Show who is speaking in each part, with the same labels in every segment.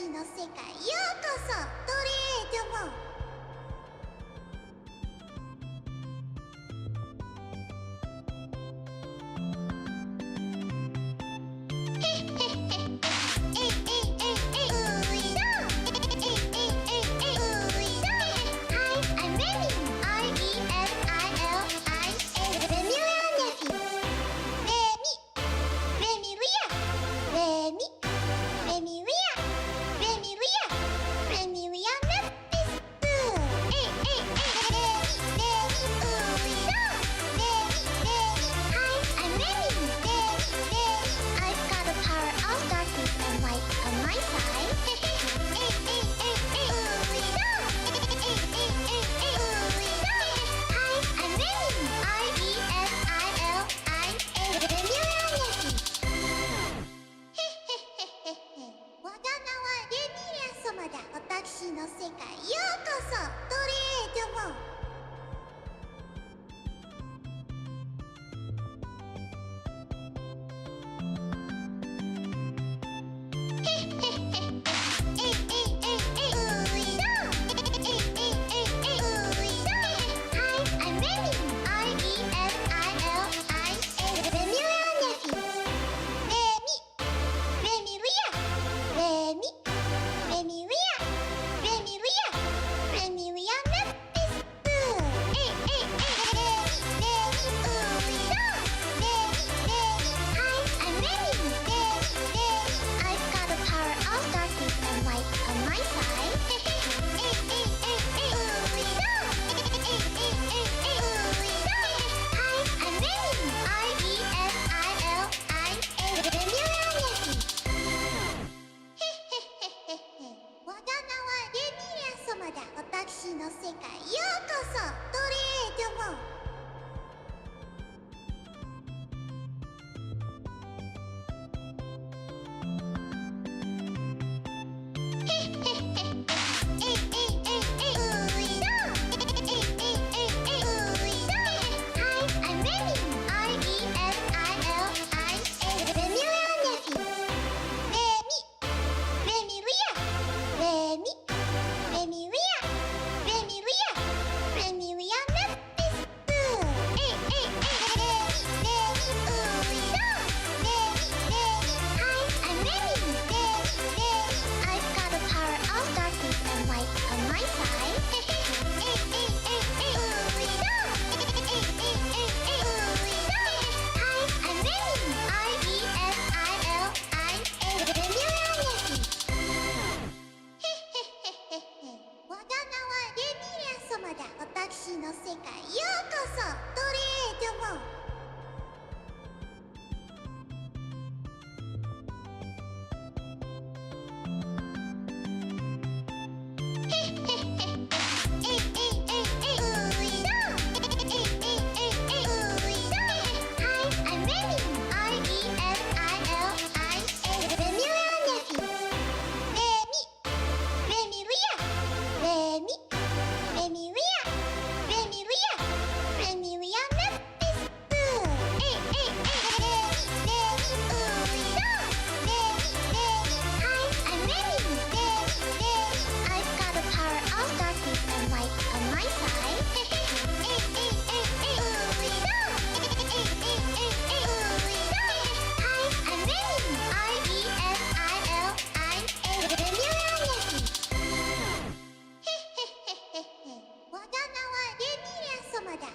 Speaker 1: 私の世界ようこそドレードも私の世界ようこそドレードも私の世界ようこそドレードも私の世界ようこそドレードも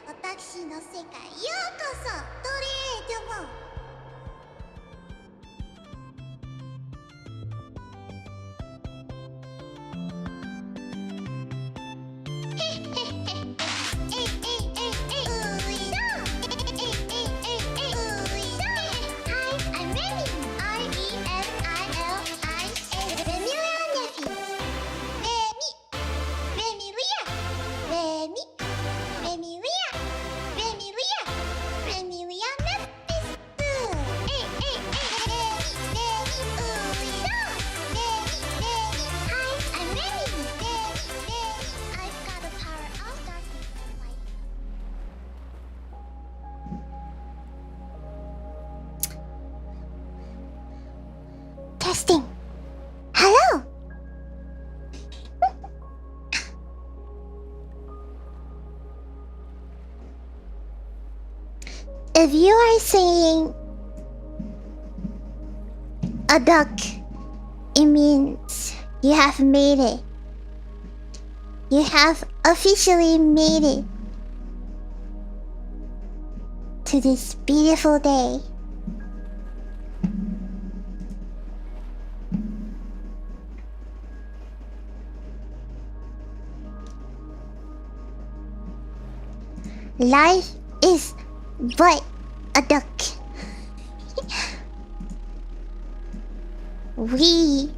Speaker 1: 私の世界ようこそドレードもTesting. Hello. if you are saying a duck, it means you have made it. You have officially made it to this beautiful day. Life is but a duck. We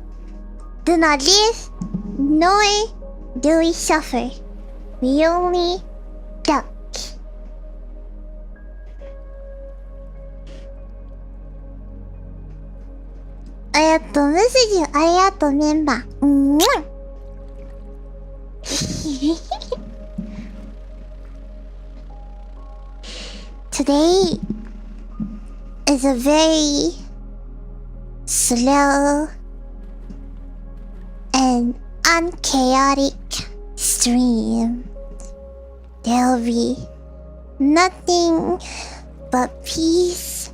Speaker 1: do not live, nor do we suffer. We only duck. 메시지 아리가또 멤버. Today is a very slow and unchaotic stream. There'll be nothing but peace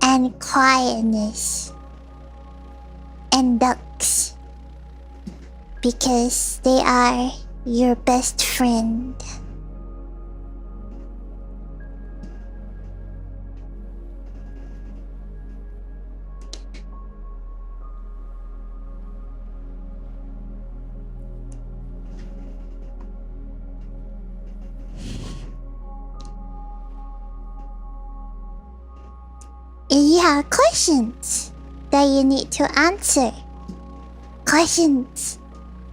Speaker 1: and quietness and ducks, because they are your best friend. If you have questions that you need to answer, questions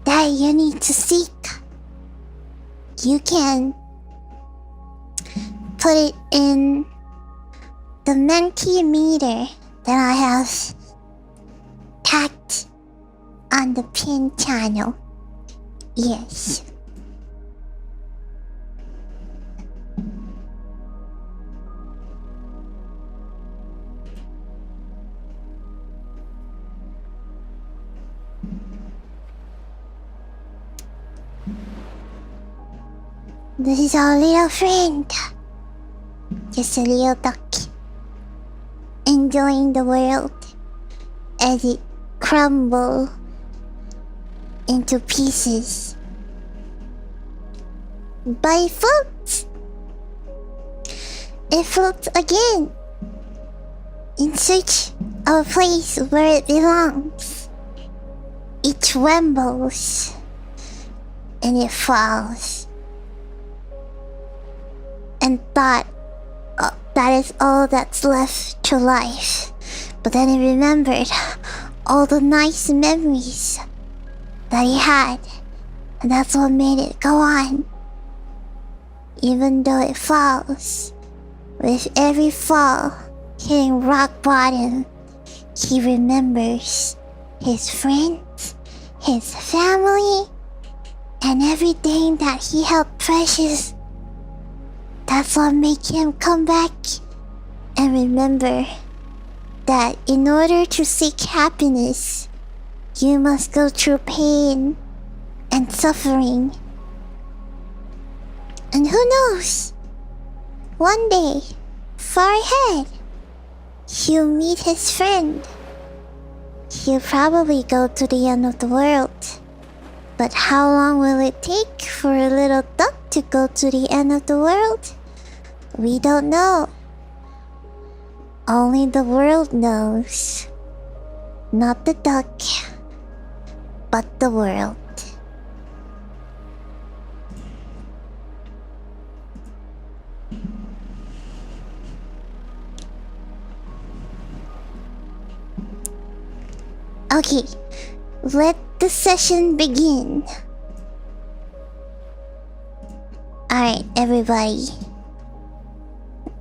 Speaker 1: that you need to seek, you can put it in the Mentimeter that I have tagged on the pin channel. Yes. This is our little friend. Just a little duck. Enjoying the world as it crumbles into pieces. But it floats. It floats again. In search of a place where it belongs. It trembles. And it falls. And thought that is all that's left to life. But then he remembered all the nice memories that he had, and that's what made it go on. Even though it falls, with every fall hitting rock bottom, he remembers his friends, his family, and everything that he held precious. That's what makes him come back and remember that in order to seek happiness, you must go through pain and suffering. And who knows? One day, far ahead, he'll meet his friend. He'll probably go to the end of the world. But how long will it take for a little duck to go to the end of the world? We don't know. Only the world knows. Not the duck, but the world. Okay, let the session begin. Alright, everybody.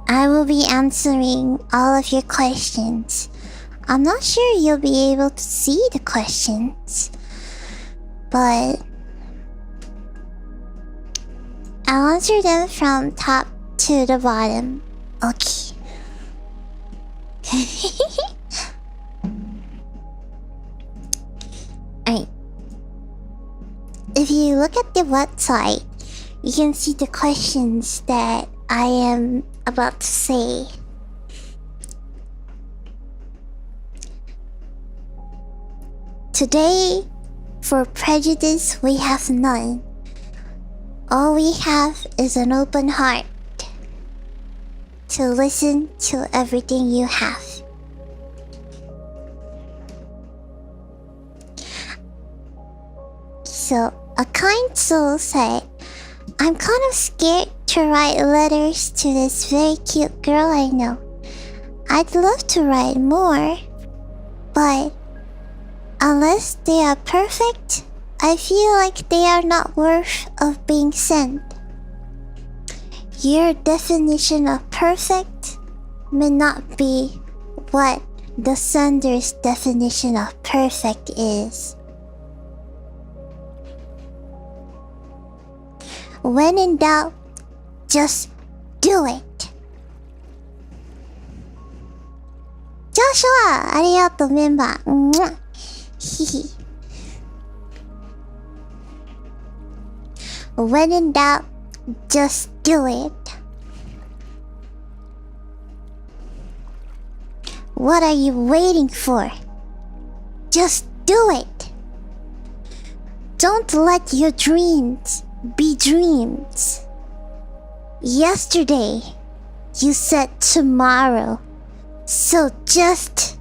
Speaker 1: I will be answering all of your questions. I'm not sure you'll be able to see the questions, but I'll answer them from top to the bottom. Okay. Alright. If you look at the website, you can see the questions that I am about to say. Today, for prejudice, we have none. All we have is an open heart to listen to everything you have. So, a kind soul said, I'm kind of scared to write letters to this very cute girl I know. I'd love to write more, but unless they are perfect, I feel like they are not worth of being sent. Your definition of perfect may not be what the sender's definition of perfect is. When in doubt, just do it. Joshua! ありがとう、メンバー。ひひ。When in doubt, just do it. What are you waiting for? Just do it. Don't let your dreams be dreams. Yesterday, you said tomorrow, so just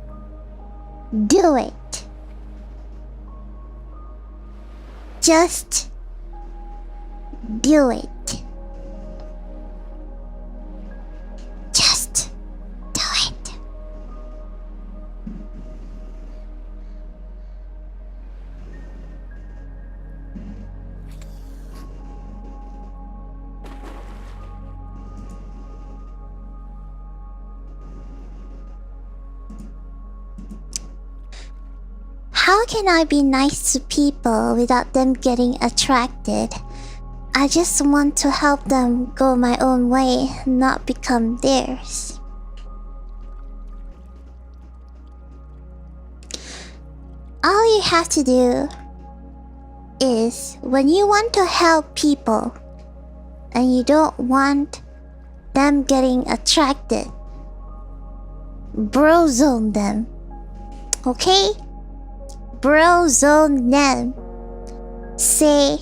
Speaker 1: do it. Just do it. Just do it. How can I be nice to people without them getting attracted? I just want to help them go my own way, not become theirs. All you have to do is, when you want to help people and you don't want them getting attracted, bro zone them. Okay? Bro zone them. Say,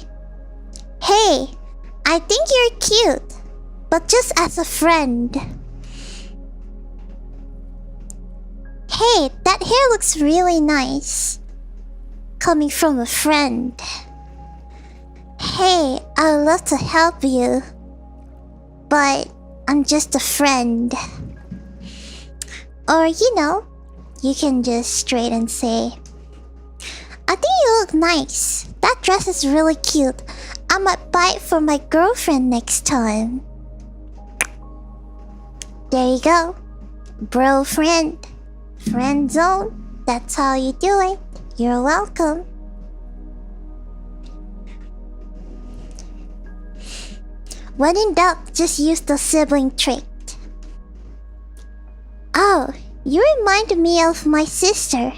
Speaker 1: hey, I think you're cute, but just as a friend. Hey, that hair looks really nice. Coming from a friend. Hey, I'd love to help you, but I'm just a friend. Or, you can just straight and say, I think you look nice. That dress is really cute. I might buy it for my girlfriend next time. There you go. Bro friend. Friend zone. That's how you do it. You're welcome. When in doubt, just use the sibling trait. Oh, you remind me of my sister.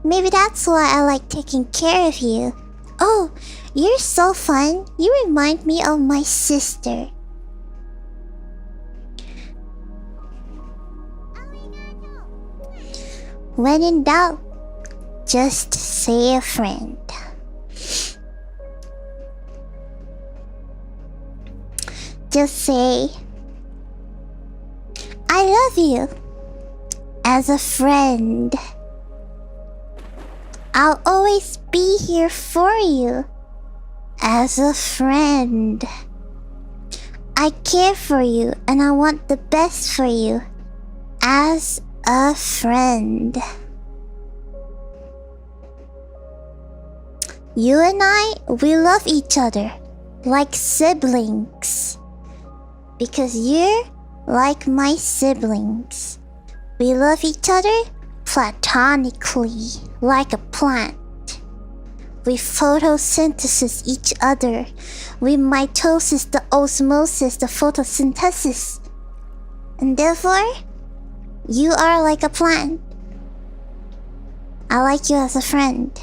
Speaker 1: Maybe that's why I like taking care of you. Oh, you're so fun. You remind me of my sister. When in doubt, just say a friend. Just say, I love you. As a friend. I'll always be here for you. As a friend. I care for you and I want the best for you. As a friend. You and I, we love each other. Like siblings. Because you're like my siblings. We love each other platonically, like a plant. We photosynthesis each other. We mitosis, the osmosis, the photosynthesis. And therefore, you are like a plant. I like you as a friend.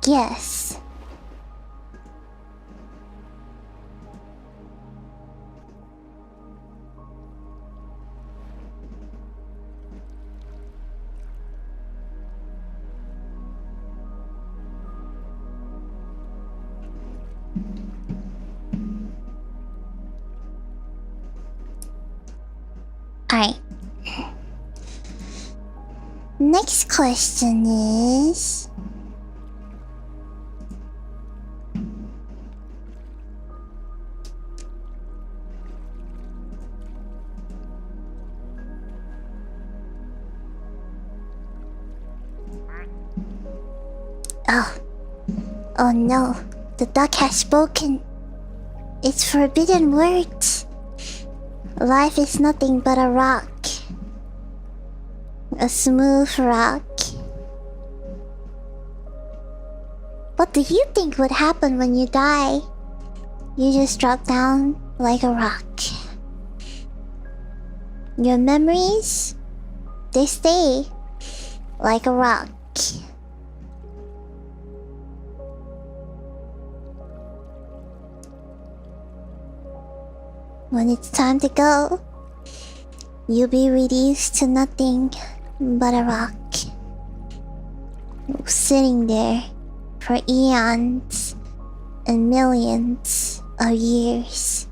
Speaker 1: guess. Alright. Next question is... Oh no, the duck has spoken. It's forbidden words. Life is nothing but a rock. A smooth rock. What do you think would happen when you die? You just drop down like a rock. Your memories, they stay like a rock. When it's time to go, you'll be reduced to nothing but a rock. Sitting there for eons and millions of years.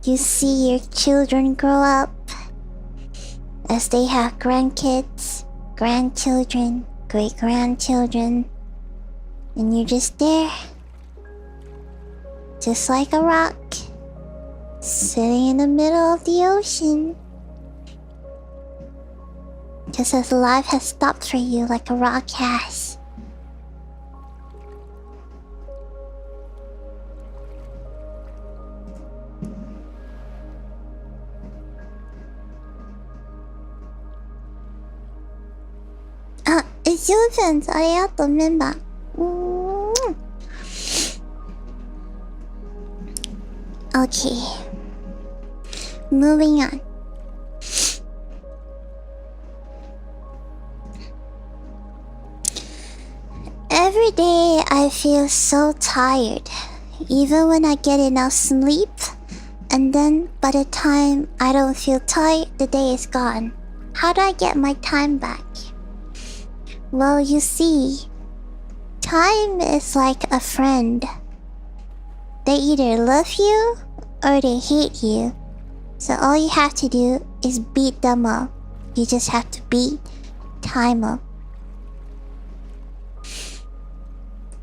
Speaker 1: You see your children grow up as they have grandkids, grandchildren, great-grandchildren, and you're just there, just like a rock, sitting in the middle of the ocean. Just as life has stopped for you like a rock has. It's your turn, arigato, member. Okay. Moving on. Every day I feel so tired, even when I get enough sleep, and then by the time I don't feel tired, the day is gone. How do I get my time back? Well, you see, time is like a friend. They either love you or they hate you. So all you have to do is beat them up. You just have to beat time up.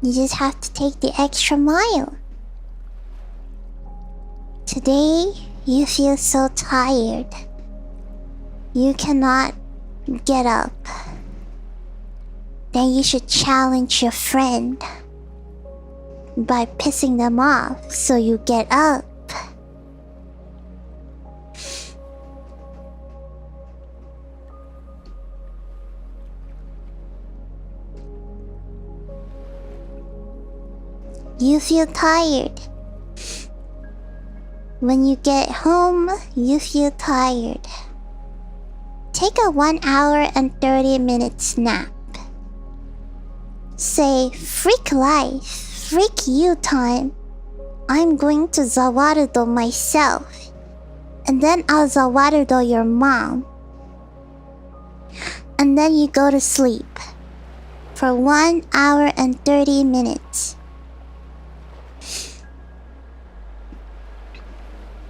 Speaker 1: You just have to take the extra mile. Today, you feel so tired. You cannot get up. Then you should challenge your friend by pissing them off so you get up. You feel tired. When you get home, you feel tired. Take a 1 hour and 30 minute nap. Say, freak life, freak you time. I'm going to Zawarudo myself. And then I'll Zawarudo your mom. And then you go to sleep. For 1 hour and 30 minutes.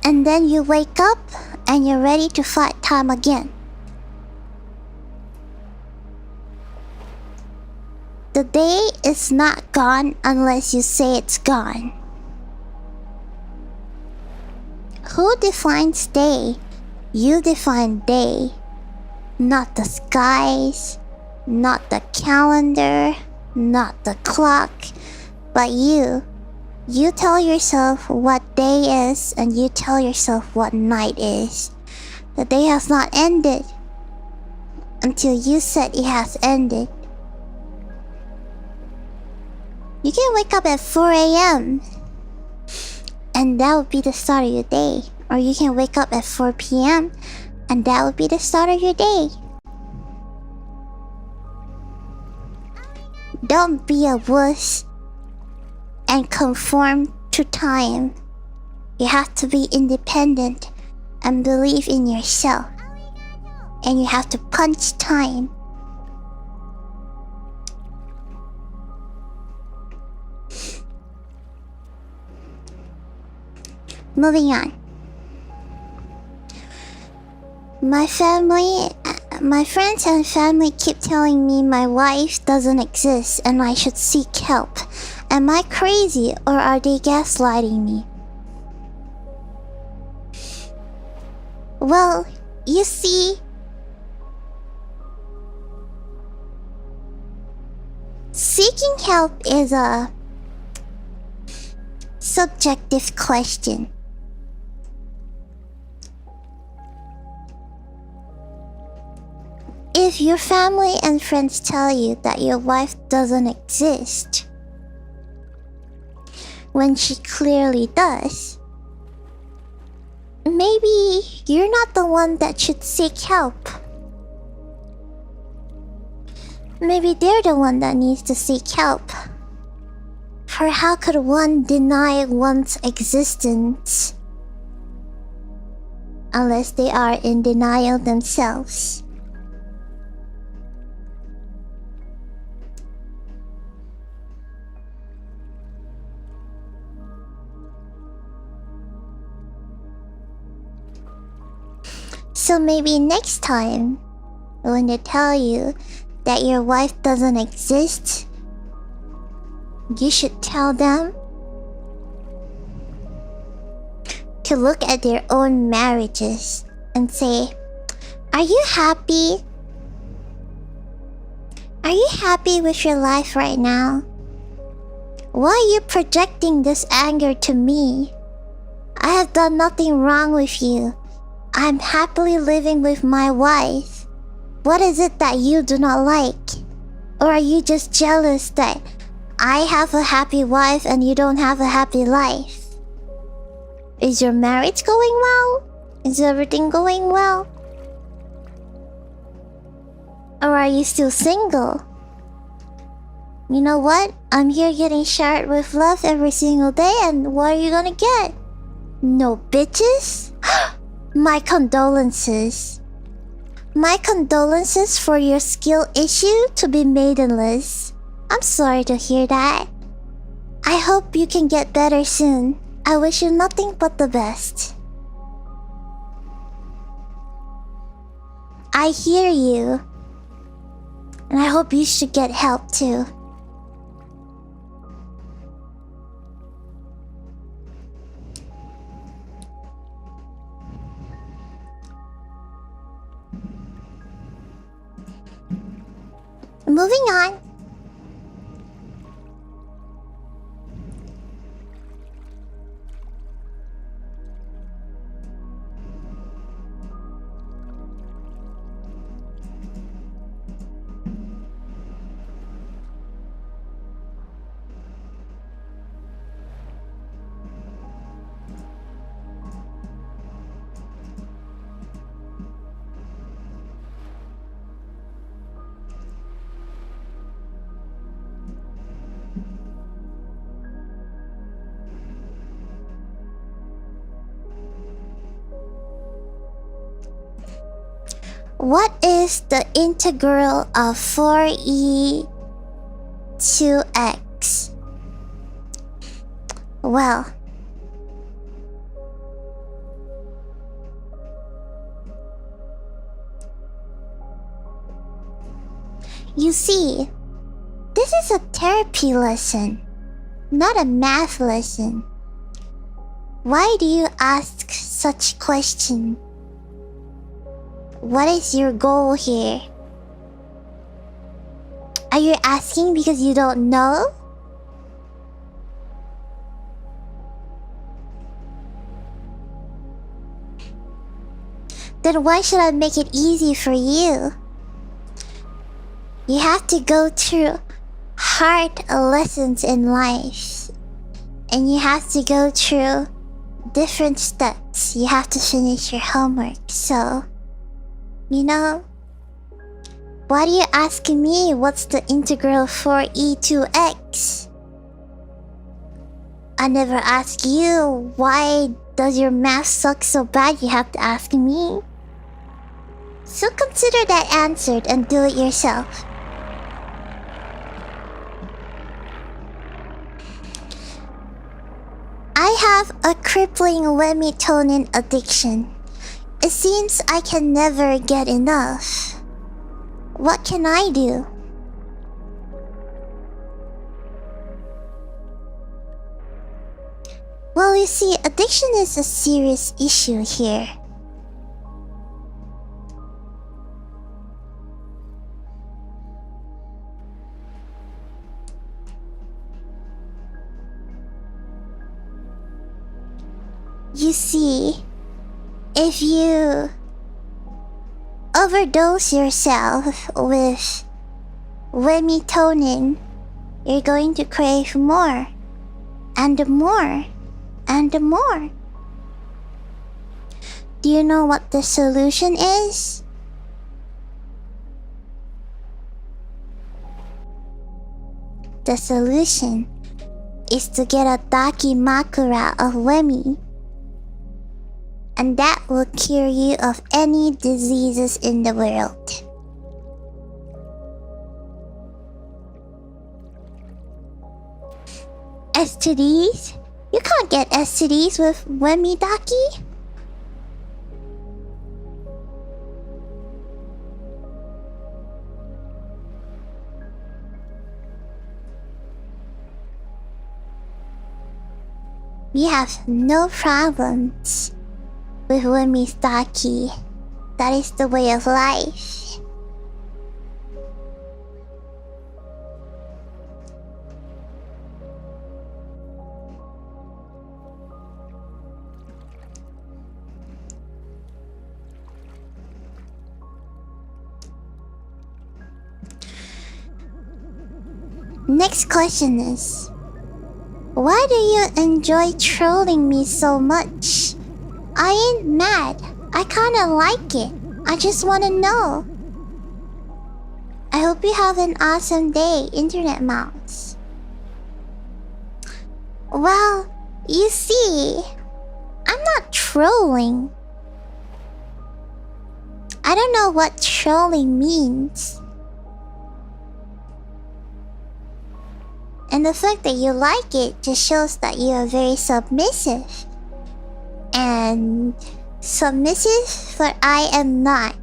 Speaker 1: And then you wake up and you're ready to fight time again. The day is not gone unless you say it's gone. Who defines day? You define day. Not the skies, not the calendar, not the clock, but you. You tell yourself what day is and you tell yourself what night is. The day has not ended until you said it has ended. You can wake up at 4 AM and that would be the start of your day. Or you can wake up at 4 PM and that would be the start of your day. Don't be a wuss and conform to time. You have to be independent and believe in yourself. And you have to punch time. Moving on. My friends and family keep telling me my wife doesn't exist and I should seek help. Am I crazy or are they gaslighting me? Well, you see, seeking help is a subjective question. If your family and friends tell you that your wife doesn't exist, when she clearly does, maybe you're not the one that should seek help. Maybe they're the one that needs to seek help. For how could one deny one's existence unless they are in denial themselves? So maybe next time, when they tell you that your wife doesn't exist, you should tell them to look at their own marriages and say, are you happy? Are you happy with your life right now? Why are you projecting this anger to me? I have done nothing wrong with you. I'm happily living with my wife. What is it that you do not like? Or are you just jealous that I have a happy wife and you don't have a happy life? Is your marriage going well? Is everything going well? Or are you still single? You know what? I'm here getting showered with love every single day, and what are you gonna get? No bitches? My condolences. My condolences for your skill issue to be maidenless. I'm sorry to hear that. I hope you can get better soon. I wish you nothing but the best. I hear you. And I hope you should get help too. Moving on. What is the integral of 4e to x? Well, you see, this is a therapy lesson, not a math lesson. Why do you ask such questions? What is your goal here? Are you asking because you don't know? Then why should I make it easy for you? You have to go through hard lessons in life. And you have to go through different steps. You have to finish your homework, so... You know, Why are you asking me what's the integral for e to x? I never asked you why does your math suck so bad you have to ask me. So consider that answered and do it yourself. I have a crippling lemitonin addiction. It seems I can never get enough. What can I do? Well, you see, addiction is a serious issue here. You see, if you overdose yourself with lemitonin, you're going to crave more and more and more. Do you know what the solution is? The solution is to get a dakimakura of remi. And that will cure you of any diseases in the world. STDs? You can't get STDs with Wemidaki. We have no problems with Wemidaki. That is the way of life. Next question is, why do you enjoy trolling me so much? I ain't mad. I kinda like it. I just wanna know. I hope you have an awesome day, Internet Mouse. Well, you see, I'm not trolling. I don't know what trolling means. And the fact that you like it just shows that you are very submissive. And submissive, but I am not.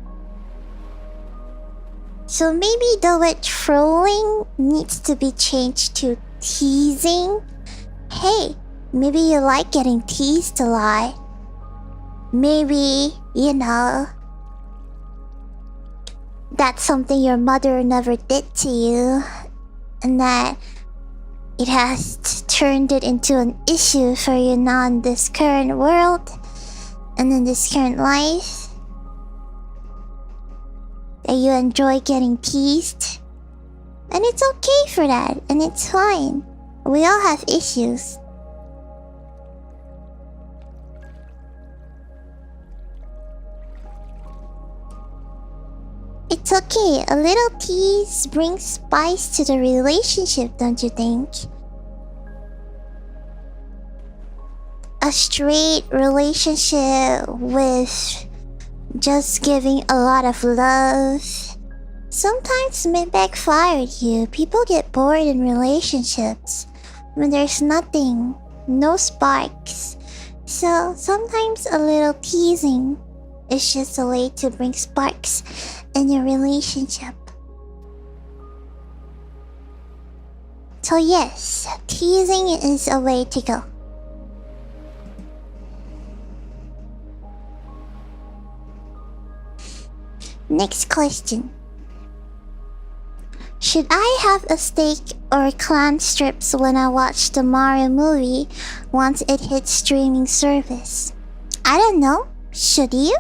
Speaker 1: So maybe the word trolling needs to be changed to teasing. Hey, maybe you like getting teased a lot. Maybe, you know, that's something your mother never did to you. And that it has turned it into an issue for you now in this current world and in this current life. That you enjoy getting teased. And it's okay for that, and it's fine. We all have issues. It's okay, a little tease brings spice to the relationship, don't you think? A straight relationship with just giving a lot of love sometimes may backfire at you. People get bored in relationships when there's nothing, no sparks. So sometimes a little teasing is just a way to bring sparks in your relationship. So yes, teasing is a way to go. Next question. Should I have a steak or clan strips when I watch the Mario movie once it hits streaming service? I don't know. Should you?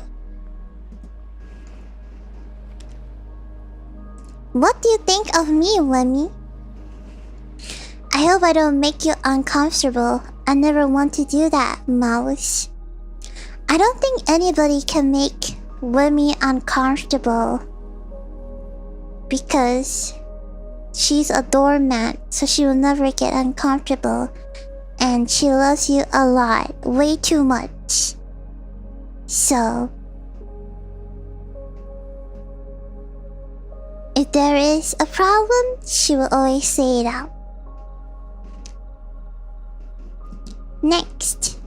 Speaker 1: What do you think of me, Lemmy? I hope I don't make you uncomfortable. I never want to do that, Mouse. I don't think anybody can make Lemmy uncomfortable. because she's a doormat, so she will never get uncomfortable. And she loves you a lot, way too much. So, if there is a problem, she will always say it out. Next.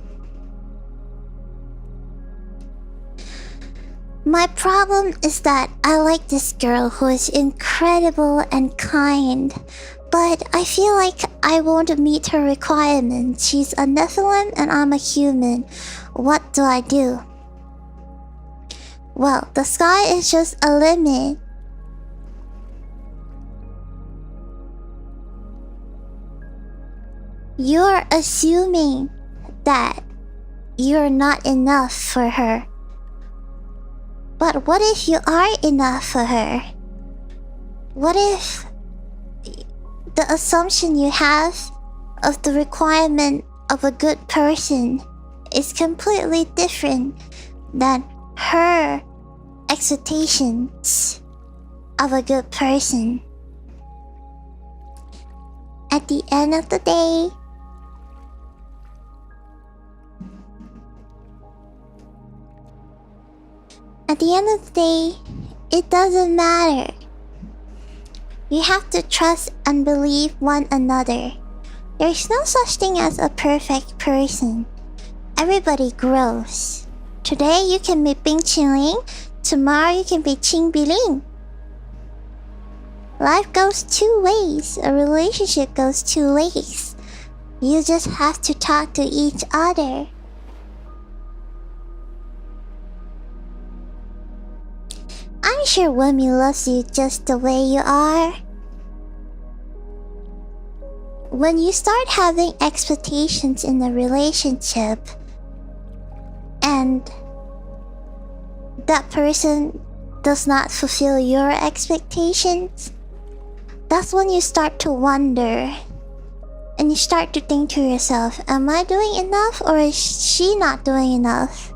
Speaker 1: My problem is that I like this girl who is incredible and kind, but I feel like I won't meet her requirements. She's a Nephilim and I'm a human. What do I do? Well, the sky is just a limit. You're assuming that you're not enough for her. But what if you are enough for her? What if the assumption you have of the requirement of a good person is completely different than her expectations of a good person? At the end of the day, it doesn't matter. You have to trust and believe one another. There's no such thing as a perfect person. Everybody grows. Today you can be Bing Chilling, tomorrow you can be Ching Biling. Life goes two ways. A relationship goes two ways. You just have to talk to each other. I'm sure Wemi loves you just the way you are. When you start having expectations in a relationship and that person does not fulfill your expectations, that's when you start to wonder and you start to think to yourself, am I doing enough or is she not doing enough?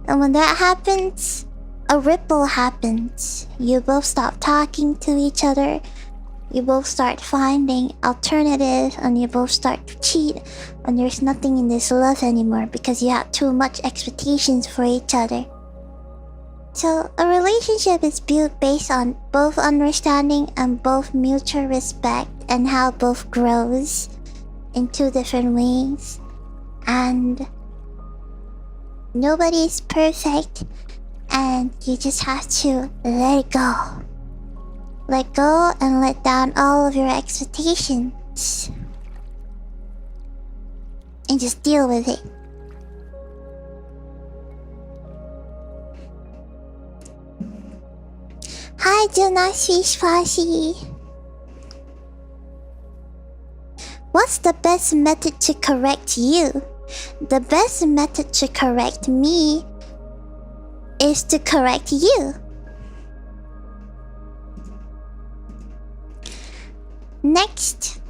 Speaker 1: And when that happens, a ripple happens. You both stop talking to each other. You both start finding alternatives and you both start to cheat. And there's nothing in this love anymore because you have too much expectations for each other. So a relationship is built based on both understanding and both mutual respect and how both grows in two different ways. And nobody is perfect. And you just have to let it go. Let go and let down all of your expectations. And just deal with it. Hi, Jonas Fish Posse. What's the best method to correct you? The best method to correct me is to correct you. Next.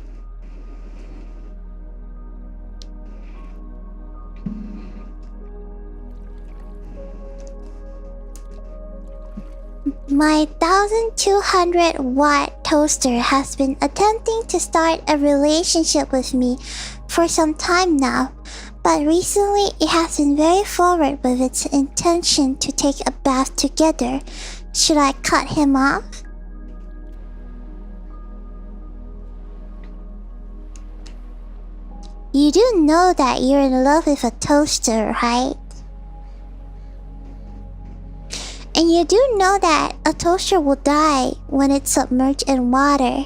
Speaker 1: My 1200 watt toaster has been attempting to start a relationship with me for some time now. But recently, it has been very forward with its intention to take a bath together. Should I cut him off? You do know that you're in love with a toaster, right? And you do know that a toaster will die when it's submerged in water.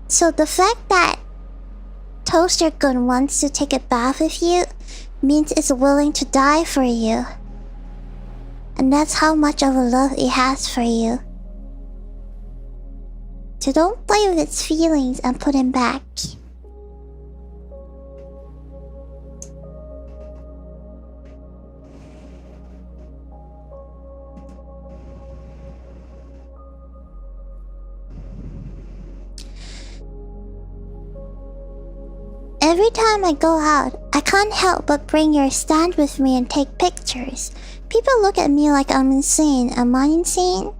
Speaker 1: So the fact that Toaster Gun wants to take a bath with you means it's willing to die for you. And that's how much of a love it has for you. So don't play with its feelings and put him back. Every time I go out, I can't help but bring your stand with me and take pictures. People look at me like I'm insane. Am I insane?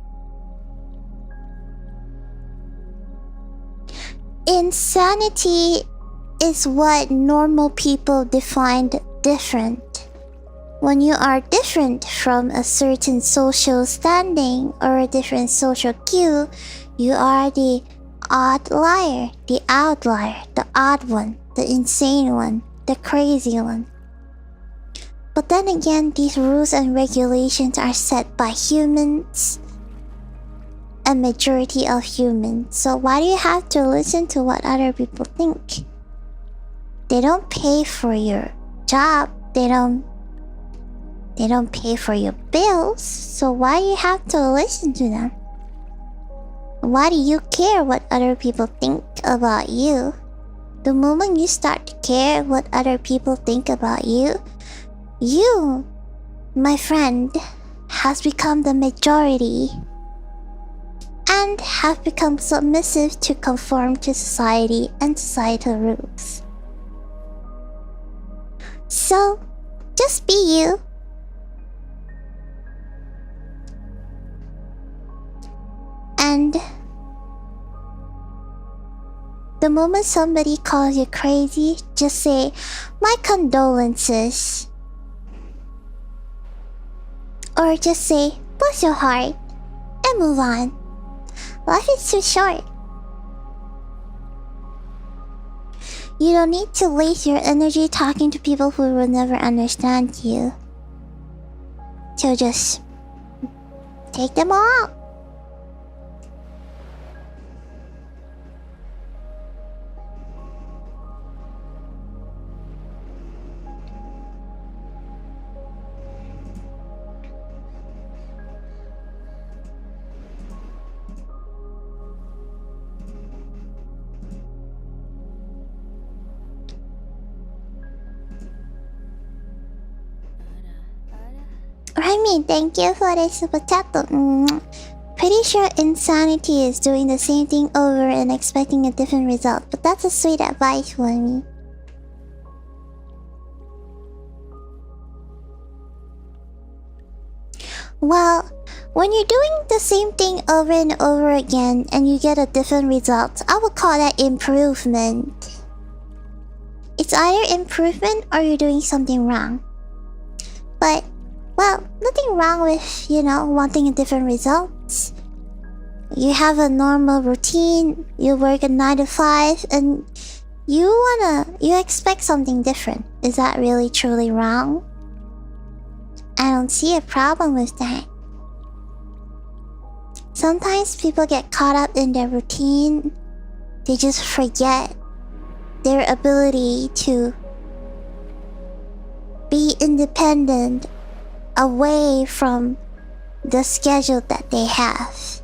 Speaker 1: insanity is what normal people defined different. When you are different from a certain social standing or a different social cue, you are the odd liar, the outlier, the odd one, the insane one, the crazy one. But then again, these rules and regulations are set by humans, a majority of humans. So why do you have to listen to what other people think? They don't pay for your job. They don't pay for your bills. So why do you have to listen to them? Why do you care what other people think about you? The moment you start to care what other people think about you, you, my friend, has become the majority and have become submissive to conform to society and societal rules. So, just be you. And the moment somebody calls you crazy, just say, "My condolences." Or just say, "Bless your heart," and move on. Life is too short. You don't need to waste your energy talking to people who will never understand you. So just take them all out. Remi, thank you for the super chat. Pretty sure insanity is doing the same thing over and expecting a different result, but that's a sweet advice for me. Well, when you're doing the same thing over and over again and you get a different result, I would call that improvement. It's either improvement or you're doing something wrong. But well, nothing wrong with, wanting a different results. You have a normal routine, you work a 9 to 5, and you expect something different. Is that really truly wrong? I don't see a problem with that. Sometimes people get caught up in their routine. They just forget their ability to be independent away from the schedule that they have.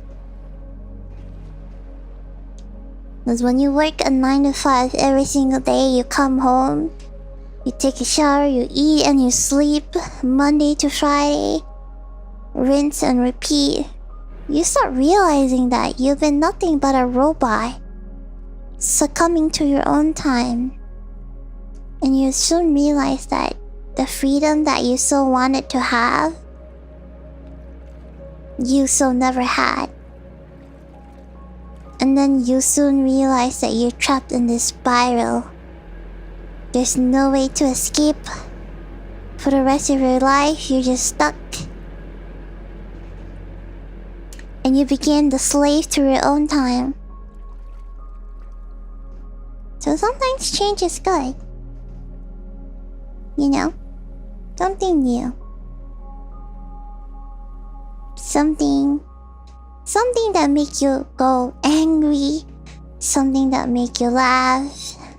Speaker 1: Because when you work a 9 to 5 every single day, you come home, you take a shower, you eat and you sleep Monday to Friday, rinse and repeat. You start realizing that you've been nothing but a robot, succumbing to your own time. And you soon realize that the freedom that you so wanted to have, you so never had. And then you soon realize that you're trapped in this spiral. There's no way to escape. For the rest of your life, you're just stuck. And you became the slave to your own time. So sometimes change is good. Something new. Something that make you go angry. Something that make you laugh.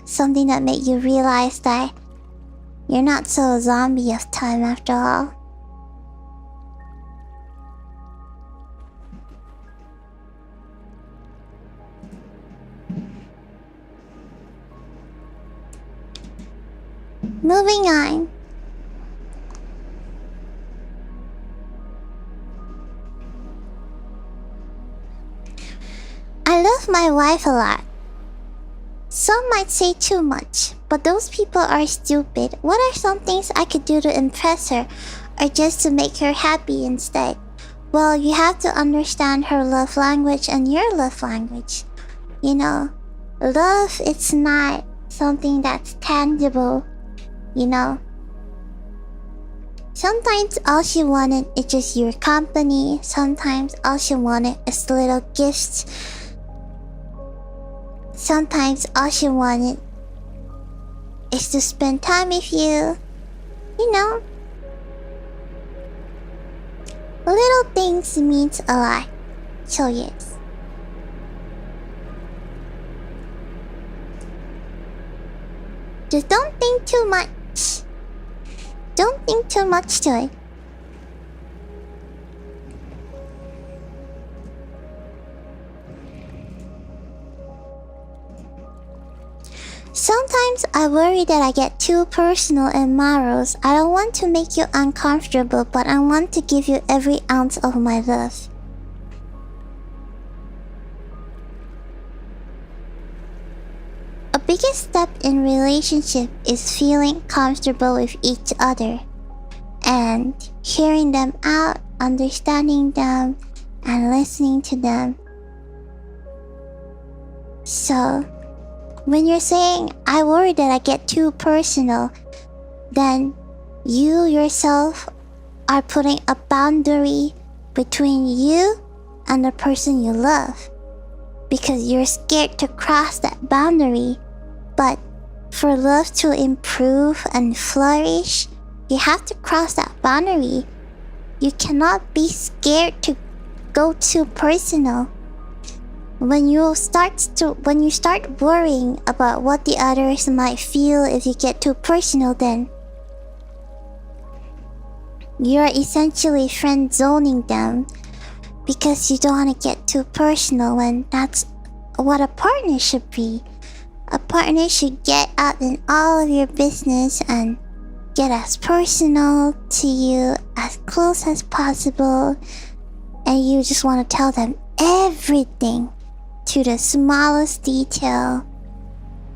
Speaker 1: Something that make you realize that you're not so a zombie of time after all. Moving on. I love my wife a lot. Some might say too much, but those people are stupid. What are some things I could do to impress her, or just to make her happy instead? Well, you have to understand her love language and your love language. love, it's not something that's tangible, you know? Sometimes all she wanted is just your company. Sometimes all she wanted is little gifts. Sometimes all she wanted is to spend time with you. You know? Little things means a lot. So yes. Just don't think too much. Don't think too much to it. Sometimes I worry that I get too personal and morose. I don't want to make you uncomfortable, but I want to give you every ounce of my love. A biggest step in relationship is feeling comfortable with each other and hearing them out, understanding them, and listening to them. So, when you're saying, I worry that I get too personal, then you yourself are putting a boundary between you and the person you love. Because you're scared to cross that boundary. But for love to improve and flourish, you have to cross that boundary. You cannot be scared to go too personal. When you start worrying about what the others might feel if you get too personal, then you're essentially friend zoning them because you don't want to get too personal, and that's what a partner should be. A partner should get out in all of your business and get as personal to you, as close as possible, and you just want to tell them everything. To the smallest detail,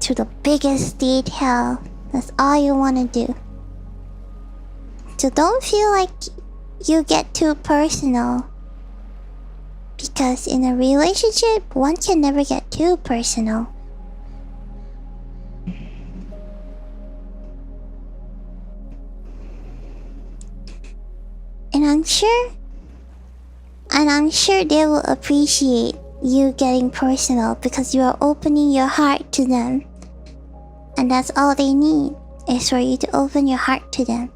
Speaker 1: to the biggest detail. That's all you want to do. So don't feel like you get too personal. Because in a relationship, one can never get too personal. And I'm sure they will appreciate you getting personal because you are opening your heart to them. And that's all they need, is for you to open your heart to them.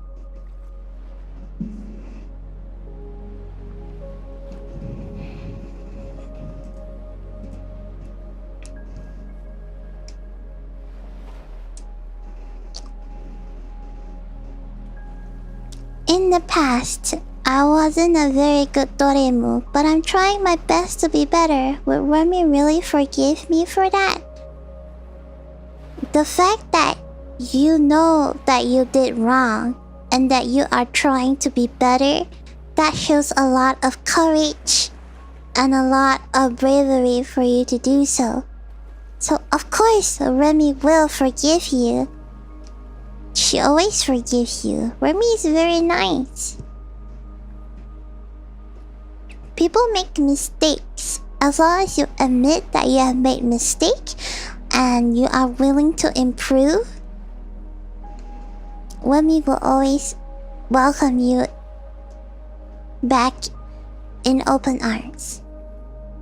Speaker 1: In the past, I wasn't a very good Doremu, but I'm trying my best to be better. Would Remi really forgive me for that? The fact that you know that you did wrong and that you are trying to be better, that shows a lot of courage and a lot of bravery for you to do so. So of course Remi will forgive you. She always forgives you. Remi is very nice. People make mistakes. As long as you admit that you have made mistake and you are willing to improve, Remi will always welcome you back in open arms.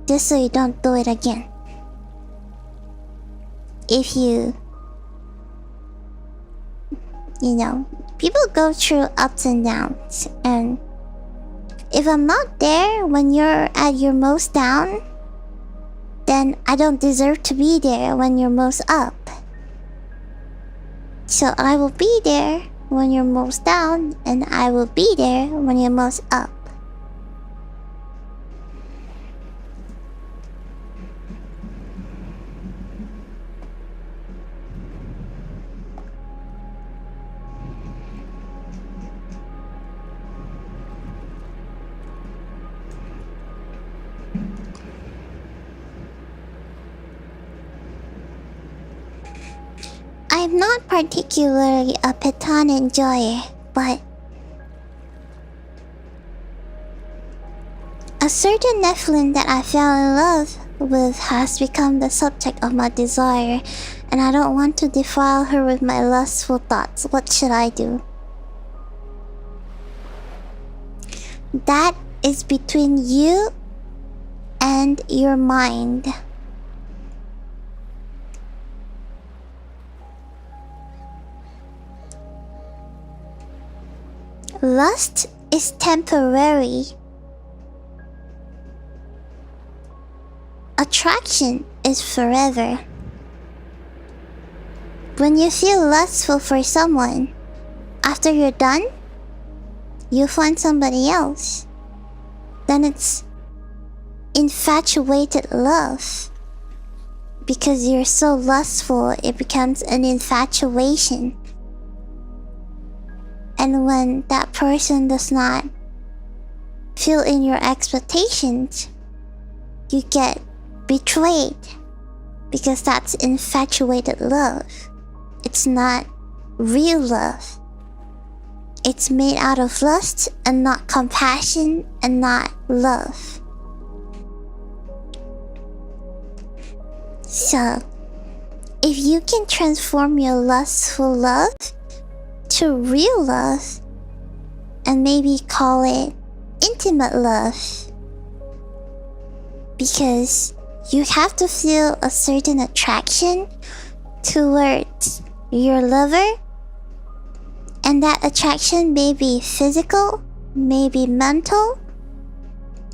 Speaker 1: Just so you don't do it again. If you know, people go through ups and downs, and if I'm not there when you're at your most down, then I don't deserve to be there when you're most up. So I will be there when you're most down, and I will be there when you're most up. I'm not particularly a Petan enjoyer, but a certain Nephilim that I fell in love with has become the subject of my desire, and I don't want to defile her with my lustful thoughts. What should I do? That is between you and your mind. Lust is temporary. Attraction is forever. When you feel lustful for someone, after you're done, you find somebody else. Then it's infatuated love. Because you're so lustful, it becomes an infatuation. And when that person does not fill in your expectations, you get betrayed. Because that's infatuated love. It's not real love. It's made out of lust and not compassion and not love. So, if you can transform your lustful love to real love and maybe call it intimate love, because you have to feel a certain attraction towards your lover, and that attraction may be physical, may be mental,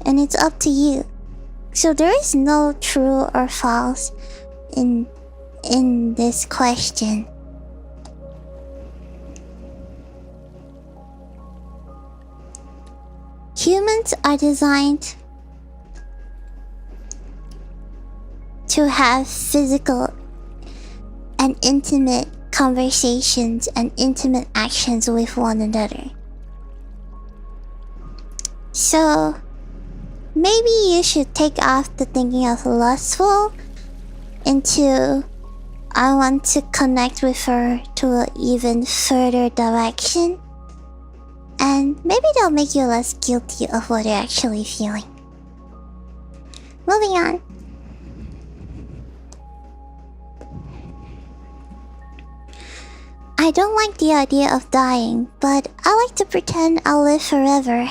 Speaker 1: and it's up to you. So there is no true or false in this question. Humans are designed to have physical and intimate conversations and intimate actions with one another. So maybe you should take off the thinking of lustful into I want to connect with her to an even further direction, and maybe they'll make you less guilty of what you're actually feeling. Moving on. I don't like the idea of dying, but I like to pretend I'll live forever.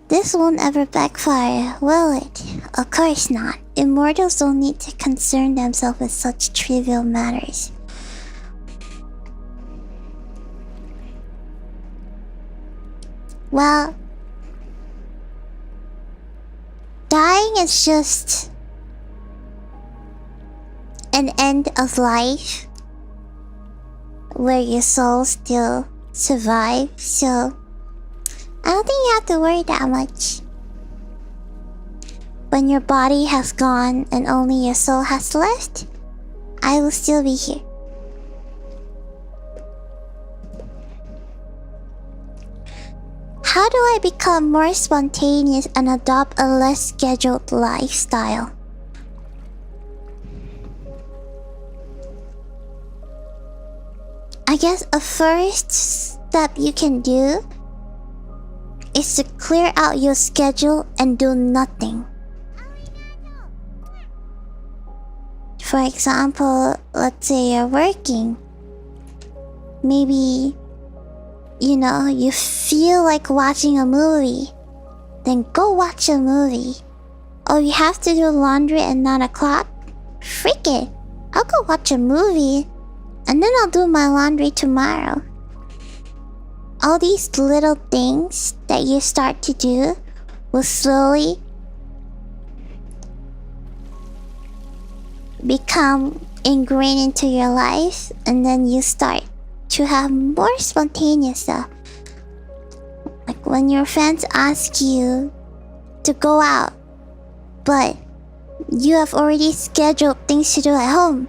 Speaker 1: This won't ever backfire, will it? Of course not. Immortals don't need to concern themselves with such trivial matters. Well, dying is just an end of life where your soul still survives, so I don't think you have to worry that much. When your body has gone and only your soul has left, I will still be here. How do I become more spontaneous and adopt a less scheduled lifestyle? I guess a first step you can do is to clear out your schedule and do nothing. For example, let's say you're working. Maybe, you feel like watching a movie. Then go watch a movie. Oh, you have to do laundry at 9 o'clock? Freak it. I'll go watch a movie, and then I'll do my laundry tomorrow. All these little things that you start to do will slowly become ingrained into your life, and then you start to have more spontaneous stuff. Like when your friends ask you to go out, but you have already scheduled things to do at home.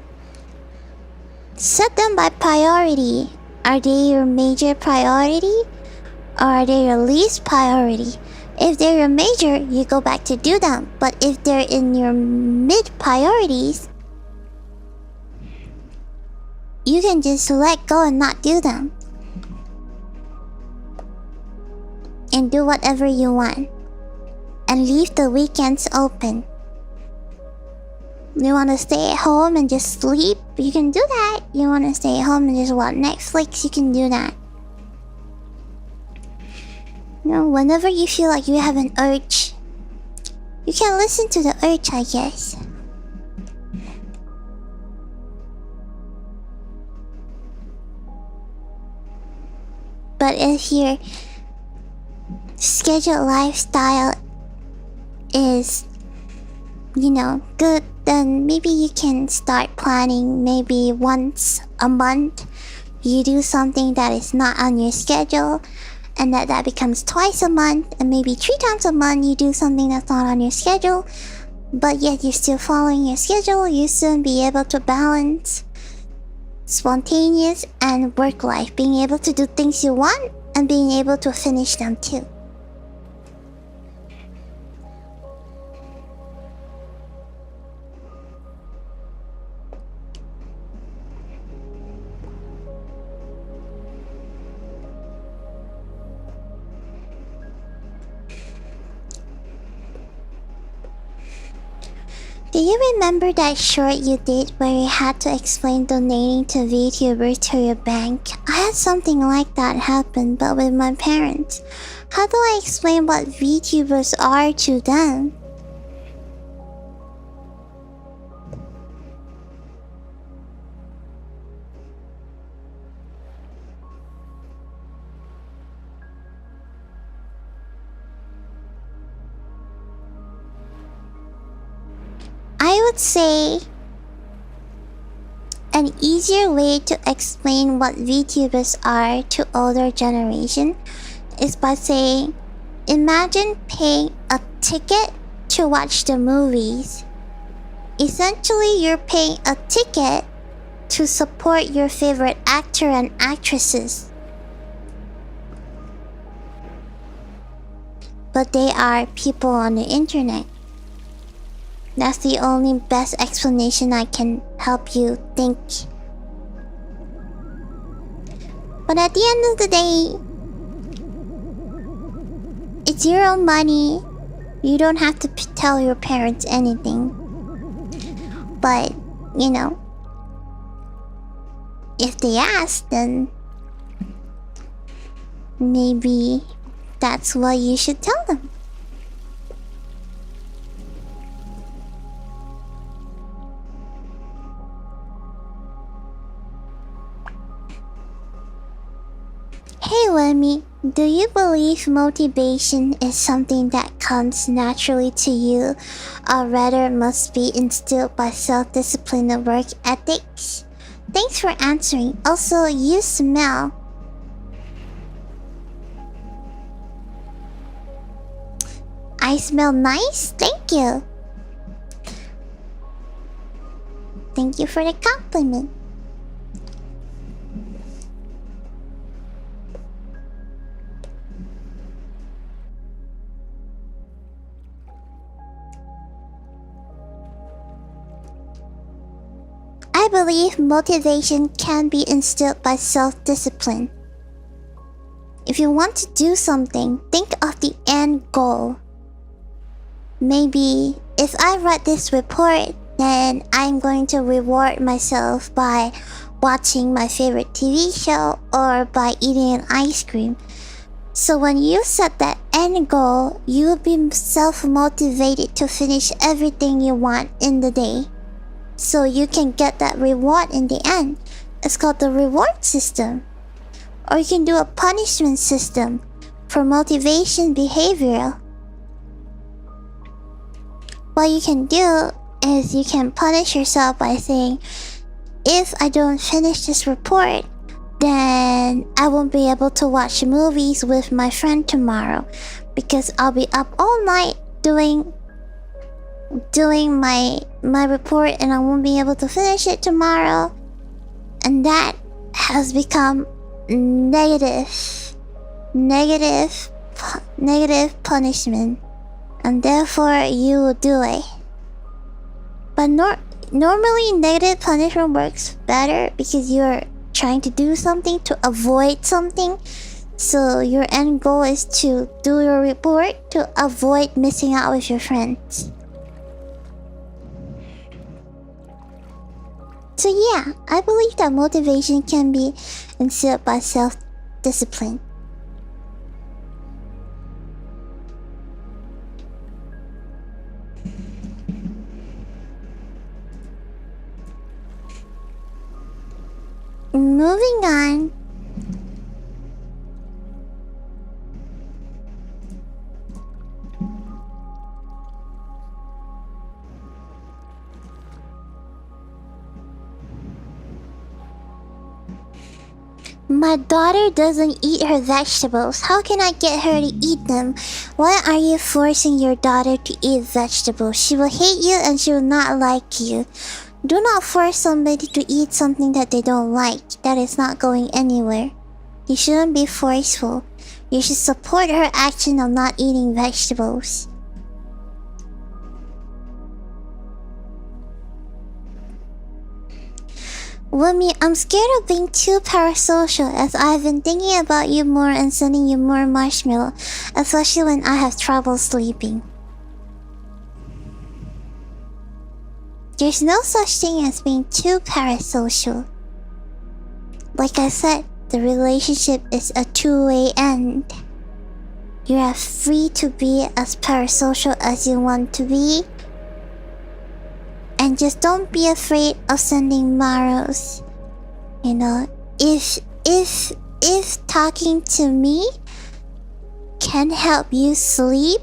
Speaker 1: Set them by priority. Are they your major priority? Or are they your least priority? If they're your major, you go back to do them. But if they're in your mid priorities, you can just let go and not do them. And do whatever you want. And leave the weekends open. You want to stay at home and just sleep? You can do that. You want to stay at home and just watch Netflix? You can do that. You know, whenever you feel like you have an urge, you can listen to the urge, I guess. But if your scheduled lifestyle is, you know, good, then maybe you can start planning. Maybe once a month you do something that is not on your schedule, and that becomes twice a month, and maybe 3 times a month you do something that's not on your schedule, but yet you're still following your schedule. You soon be able to balance spontaneous and work life, being able to do things you want and being able to finish them too. Do you remember that short you did where you had to explain donating to VTubers to your bank? I had something like that happen, but with my parents. How do I explain what VTubers are to them? I would say an easier way to explain what VTubers are to older generation is by saying, imagine paying a ticket to watch the movies. Essentially, you're paying a ticket to support your favorite actor and actresses. But they are people on the internet. That's the only best explanation I can help you think. But at the end of the day, it's your own money. You don't have to tell your parents anything. But, you know, if they ask, then maybe that's what you should tell them. Hey Remi, do you believe motivation is something that comes naturally to you, or rather must be instilled by self-discipline and work ethics? Thanks for answering. Also, you smell. I smell nice? Thank you. Thank you for the compliment. I believe motivation can be instilled by self-discipline. If you want to do something, think of the end goal. Maybe if I write this report, then I'm going to reward myself by watching my favorite TV show or by eating an ice cream. So when you set that end goal, you will be self-motivated to finish everything you want in the day, so you can get that reward in the end. It's called the reward system. Or you can do a punishment system for motivation behavioral. What you can do is you can punish yourself by saying, if I don't finish this report, then I won't be able to watch movies with my friend tomorrow, because I'll be up all night doing my report and I won't be able to finish it tomorrow. And that has become negative punishment, and therefore you will do it. But normally negative punishment works better because you're trying to do something to avoid something. So your end goal is to do your report to avoid missing out with your friends. So yeah, I believe that motivation can be instilled by self-discipline. Moving on. My daughter doesn't eat her vegetables. How can I get her to eat them? Why are you forcing your daughter to eat vegetables? She will hate you and she will not like you. Do not force somebody to eat something that they don't like. That is not going anywhere. You shouldn't be forceful. You should support her action of not eating vegetables. Wumi, I'm scared of being too parasocial as I've been thinking about you more and sending you more marshmallow, especially when I have trouble sleeping. There's no such thing as being too parasocial. Like I said, the relationship is a two-way end. You are free to be as parasocial as you want to be. And just don't be afraid of sending marrows. You know, if talking to me can help you sleep,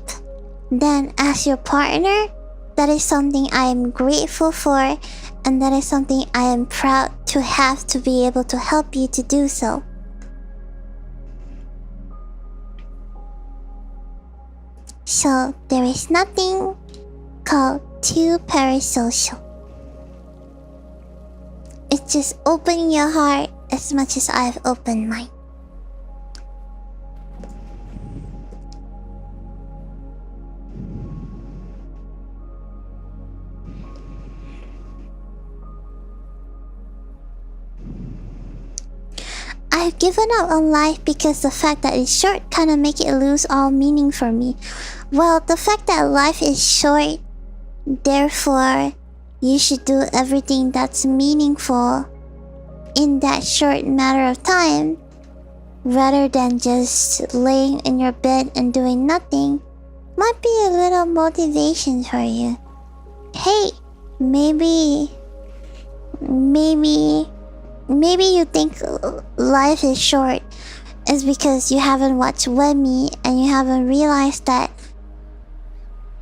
Speaker 1: then as your partner, that is something I am grateful for, and that is something I am proud to have to be able to help you to do so. So there is nothing called too parasocial. It's just opening your heart as much as I've opened mine. I've given up on life because the fact that it's short kinda make it lose all meaning for me. Well, the fact that life is short, therefore, you should do everything that's meaningful in that short matter of time, rather than just laying in your bed and doing nothing, might be a little motivation for you. Hey, maybe you think life is short is because you haven't watched Remi and you haven't realized that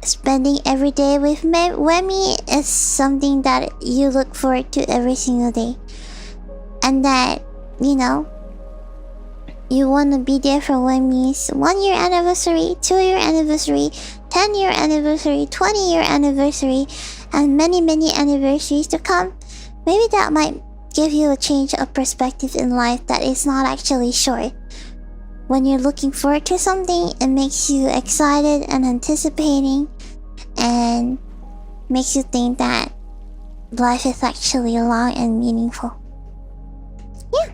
Speaker 1: spending every day with Remi is something that you look forward to every single day. And that, you know, you want to be there for Remi's 1-year anniversary, 2-year anniversary, 10-year anniversary, 20-year anniversary, and many, many anniversaries to come. Maybe that might give you a change of perspective in life that is not actually short. When you're looking forward to something, it makes you excited and anticipating, and makes you think that life is actually long and meaningful. Yeah.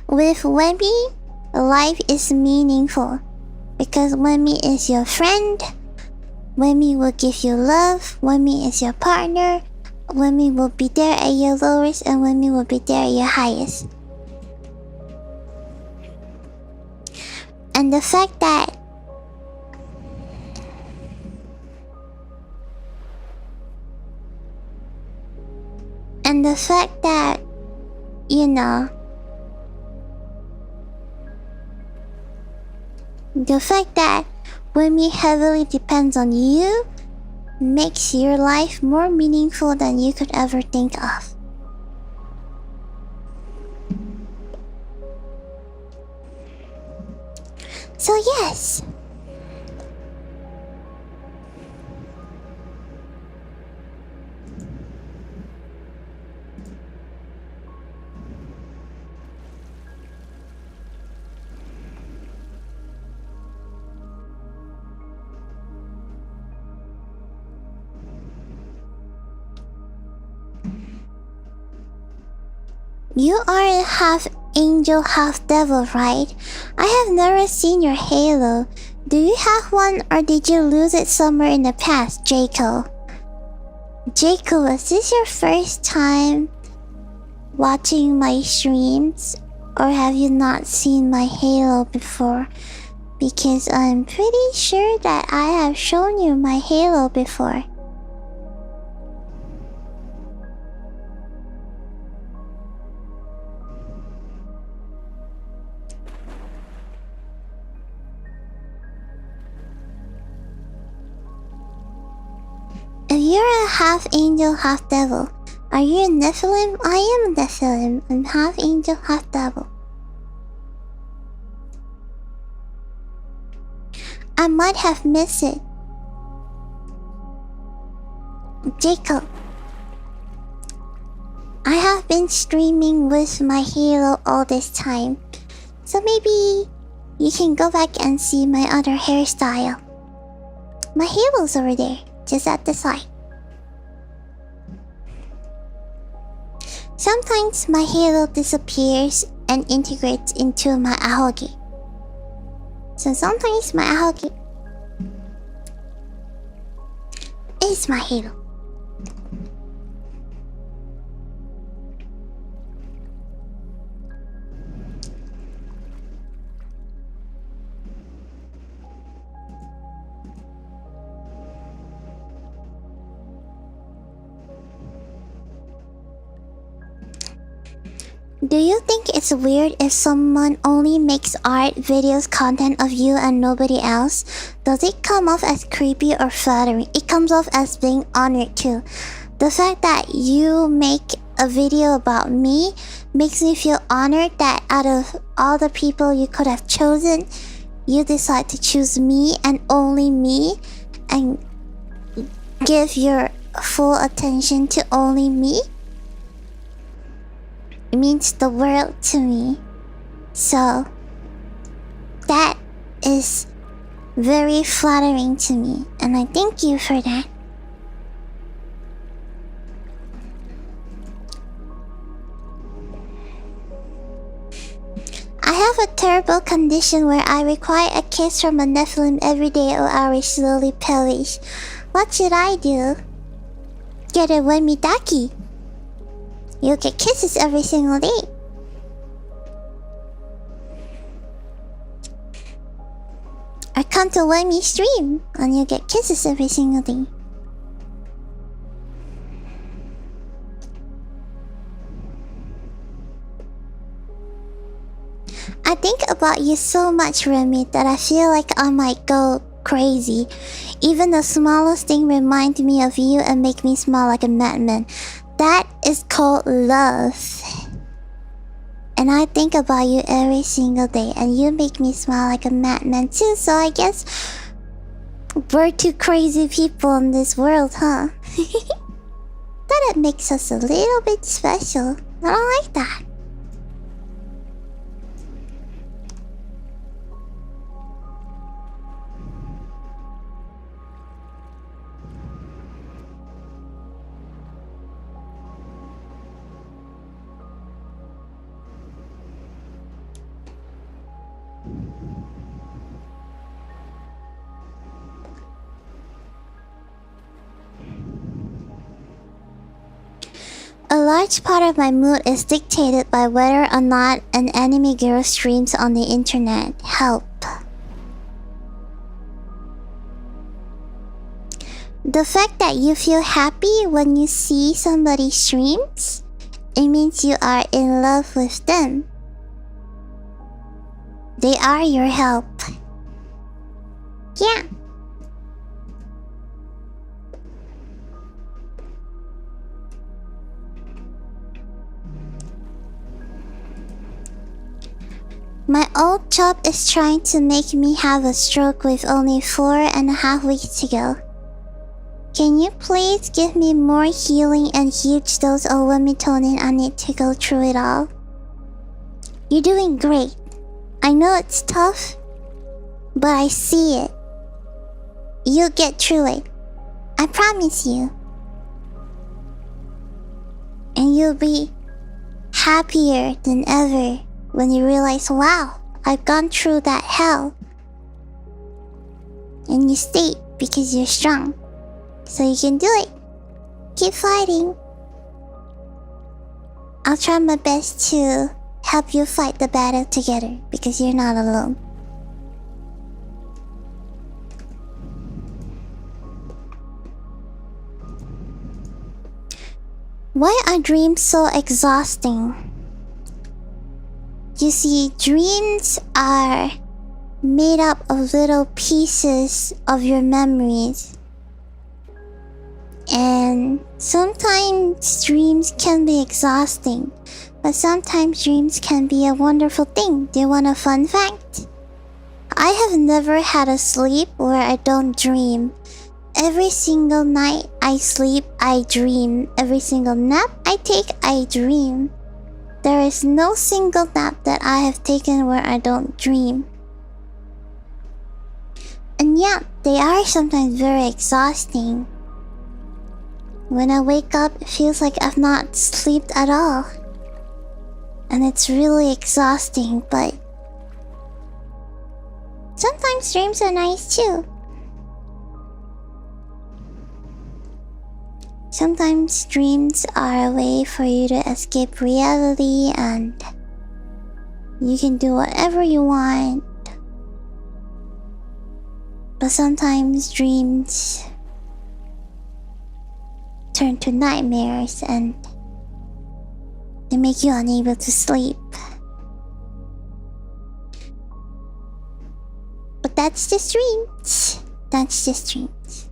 Speaker 1: With Remi, life is meaningful because Remi is your friend. Remi will give you love. Remi is your partner. Remi will be there at your lowest, and Remi will be there at your highest. And the fact that you know, the fact that Remi heavily depends on you makes your life more meaningful than you could ever think of. So yes. You are half angel, half devil, right? I have never seen your halo. Do you have one, or did you lose it somewhere in the past, Jaco? Jaco, was this your first time watching my streams? Or have you not seen my halo before? Because I'm pretty sure that I have shown you my halo before. If you're a half angel, half devil, are you a Nephilim? I am a Nephilim. I'm half angel, half devil. I might have missed it. Jacob, I have been streaming with my halo all this time, so maybe you can go back and see my other hairstyle. My halo's over there, just at the side. Sometimes my halo disappears and integrates into my ahogi. So sometimes my ahogi is my halo. Do you think it's weird if someone only makes art, videos, content of you and nobody else? Does it come off as creepy or flattering? It comes off as being honored too. The fact that you make a video about me makes me feel honored that out of all the people you could have chosen, you decide to choose me and only me and give your full attention to only me. It means the world to me. So that is very flattering to me, and I thank you for that. I have a terrible condition where I require a kiss from a Nephilim every day or I will slowly perish. What should I do? Get a Wemidaki. You'll get kisses every single day. Or come to Wemi stream and you'll get kisses every single day. I think about you so much, Remi, that I feel like I might go crazy. Even the smallest thing reminds me of you and make me smile like a madman. That is called love. And I think about you every single day, and you make me smile like a madman too, so I guess we're two crazy people in this world, huh? That makes us a little bit special. I don't like that. A large part of my mood is dictated by whether or not an anime girl streams on the internet. Help. The fact that you feel happy when you see somebody streams, it means you are in love with them. They are your help. Yeah. My old job is trying to make me have a stroke with only 4.5 weeks to go. Can you please give me more healing and huge dose of Wemitonin I need to go through it all? You're doing great. I know it's tough, but I see it. You'll get through it. I promise you. And you'll be happier than ever When you realize, wow, I've gone through that hell. And you stay because you're strong. So you can do it. Keep fighting. I'll try my best to help you fight the battle together because you're not alone. Why are dreams so exhausting? You see, dreams are made up of little pieces of your memories. And sometimes dreams can be exhausting, but sometimes dreams can be a wonderful thing. Do you want a fun fact? I have never had a sleep where I don't dream. Every single night I sleep, I dream. Every single nap I take, I dream. There is no single nap that I have taken where I don't dream. And yeah, they are sometimes very exhausting. When I wake up, it feels like I've not slept at all. And it's really exhausting, but sometimes dreams are nice too. Sometimes dreams are a way for you to escape reality and you can do whatever you want. But sometimes dreams turn to nightmares and they make you unable to sleep. But that's just dreams. That's just dreams.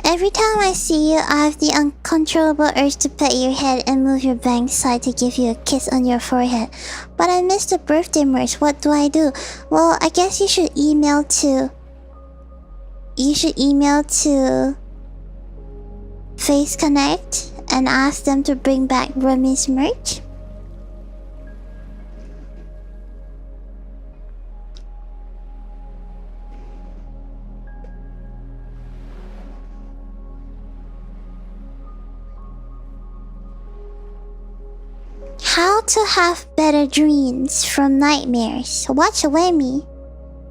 Speaker 1: Every time I see you, I have the uncontrollable urge to pet your head and move your bank side to give you a kiss on your forehead. But I missed the birthday merch. What do I do? Well, I guess you should email to Face Connect and ask them to bring back Remi's merch. How to have better dreams from nightmares. Watch Remi.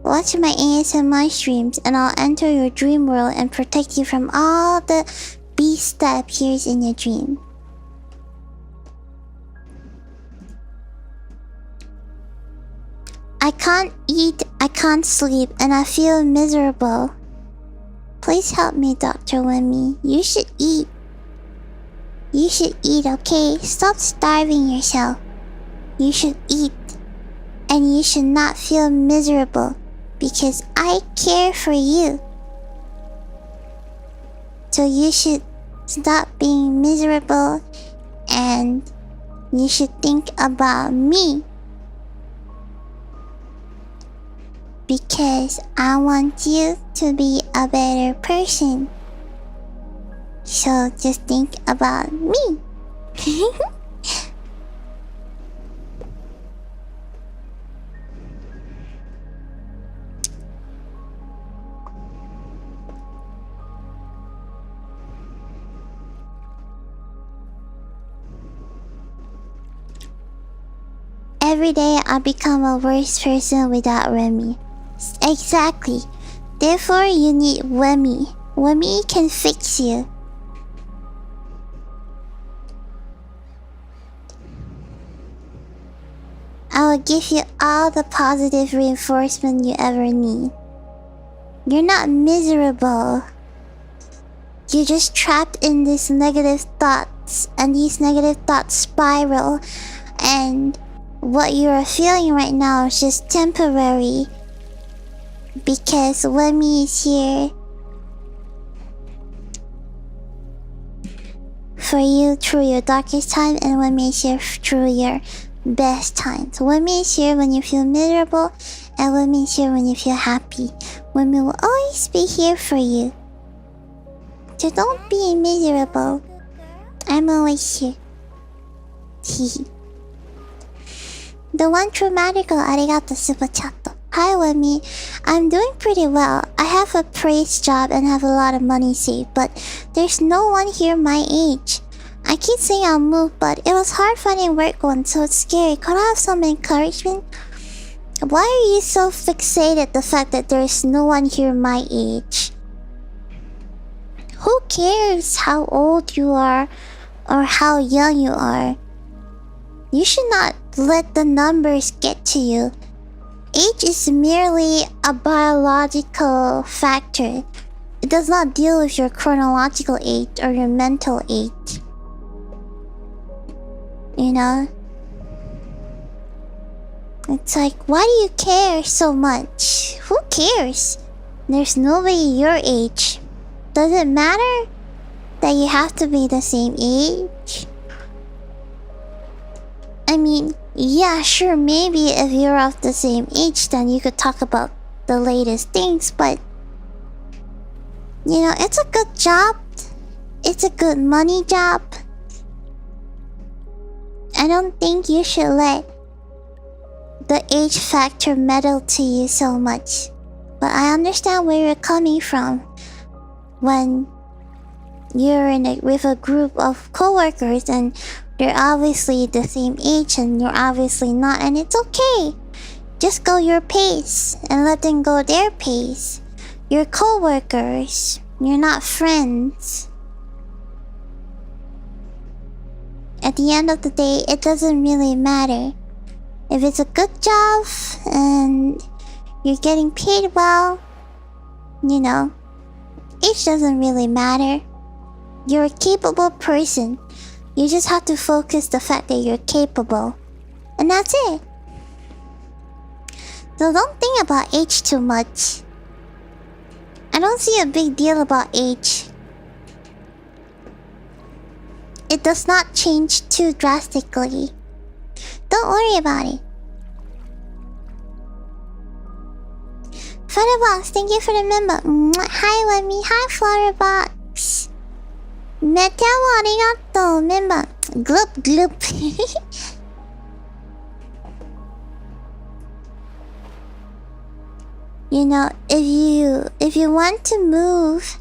Speaker 1: Watch my ASMR streams and I'll enter your dream world and protect you from all the beast that appears in your dream. I can't eat, I can't sleep, and I feel miserable. Please help me, Dr. Remi. You should eat. You should eat, okay? Stop starving yourself. You should eat. And you should not feel miserable. Because I care for you. So you should stop being miserable. And you should think about me. Because I want you to be a better person. So just think about me. Every day I become a worse person without Remi. Exactly. Therefore you need Remi. Remi can fix you. I will give you all the positive reinforcement you ever need. You're not miserable. You're just trapped in these negative thoughts, and these negative thoughts spiral, and what you're feeling right now is just temporary. Because Remi is here for you through your darkest time, and Remi is here through your best times. Remi is here when you feel miserable, and Remi is here when you feel happy. Remi will always be here for you. So don't be miserable. I'm always here. Hehe. The one true magical arigato super chat. Hi, Wemmy. I'm doing pretty well. I have a praise job and have a lot of money saved, but there's no one here my age. I keep saying I'll move, but it was hard finding work once, so it's scary. Could I have some encouragement? Why are you so fixated the fact that there's no one here my age? Who cares how old you are or how young you are? You should not let the numbers get to you. Age is merely a biological factor. It does not deal with your chronological age or your mental age. You know? It's like, why do you care so much? Who cares? There's nobody your age. Does it matter that you have to be the same age? I mean, yeah, sure, maybe if you're of the same age, then you could talk about the latest things, but you know, it's a good job. It's a good money job. I don't think you should let the age factor meddle to you so much. But I understand where you're coming from when you're with a group of coworkers and they're obviously the same age and you're obviously not, and it's okay. Just go your pace and let them go their pace. You're coworkers. You're not friends. At the end of the day, it doesn't really matter. If it's a good job and you're getting paid well, you know, age doesn't really matter. You're a capable person. You just have to focus the fact that you're capable. And that's it. So don't think about age too much. I don't see a big deal about age. It does not change too drastically. Don't worry about it. Flutterbox, thank you for the member. Hi, Lemmy. Hi, Flutterbox. Mete wo arigato, member. Gloop, gloop. You know, if you want to move,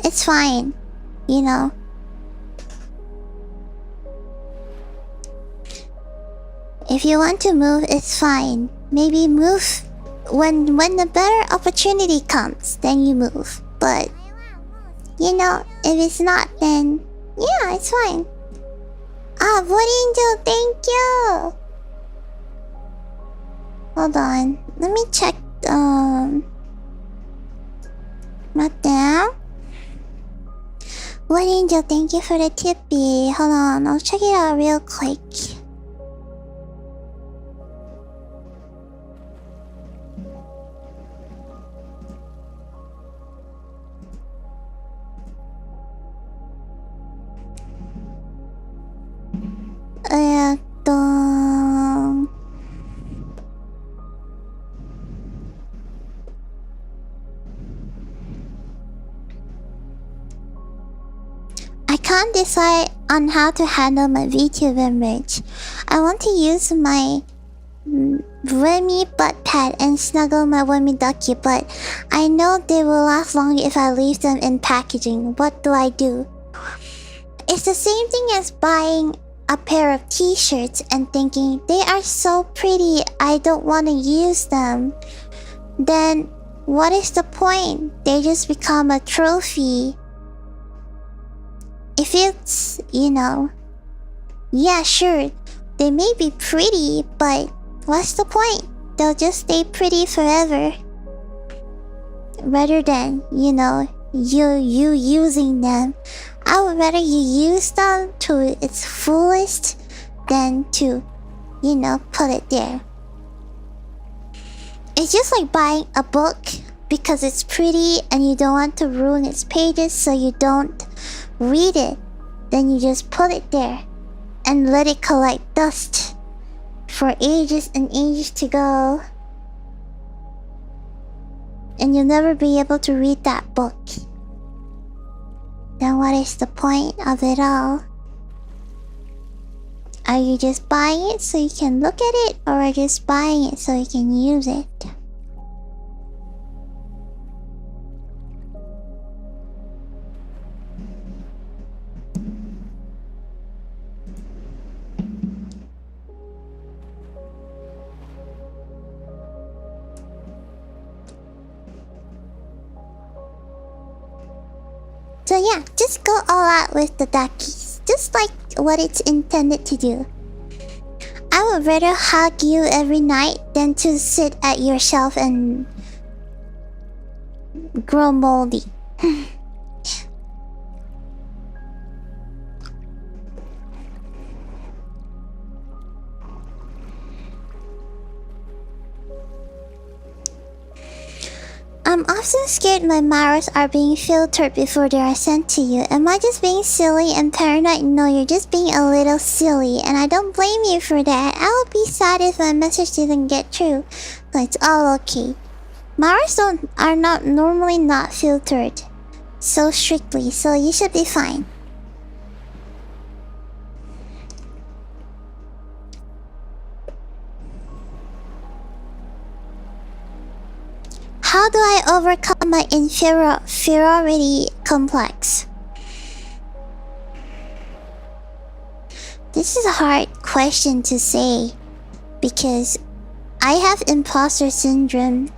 Speaker 1: it's fine. You know. If you want to move, it's fine. Maybe move when the better opportunity comes, then you move. But you know, if it's not, then yeah, it's fine. Ah, Blood Angel, thank you. Hold on, let me check. Not down. Blood Angel, thank you for the tippy. Hold on, I'll check it out real quick. I can't decide on how to handle my VTuber merch. I want to use my Remi butt pad and snuggle my Remi ducky, but I know they will last longer if I leave them in packaging. What do I do? It's the same thing as buying a pair of t-shirts and thinking they are so pretty, I don't want to use them. Then what is the point? They just become a trophy. If it's, you know, yeah, sure, they may be pretty, but what's the point? They'll just stay pretty forever. Rather than, you know, you using them. I would rather you use them to its fullest than to, you know, put it there. It's just like buying a book because it's pretty and you don't want to ruin its pages, so you don't read it. Then you just put it there and let it collect dust for ages and ages to go. And you'll never be able to read that book. Then what is the point of it all? Are you just buying it so you can look at it, or are you just buying it so you can use it? So yeah, just go all out with the duckies. Just like what it's intended to do. I would rather hug you every night than to sit at your shelf and grow moldy. I'm often scared my mirrors are being filtered before they are sent to you. Am I just being silly and paranoid? No, you're just being a little silly, and I don't blame you for that. I would be sad if my message didn't get through, but it's all okay. Mirrors are not normally not filtered so strictly, so you should be fine. How do I overcome my inferiority complex? This is a hard question to say because I have imposter syndrome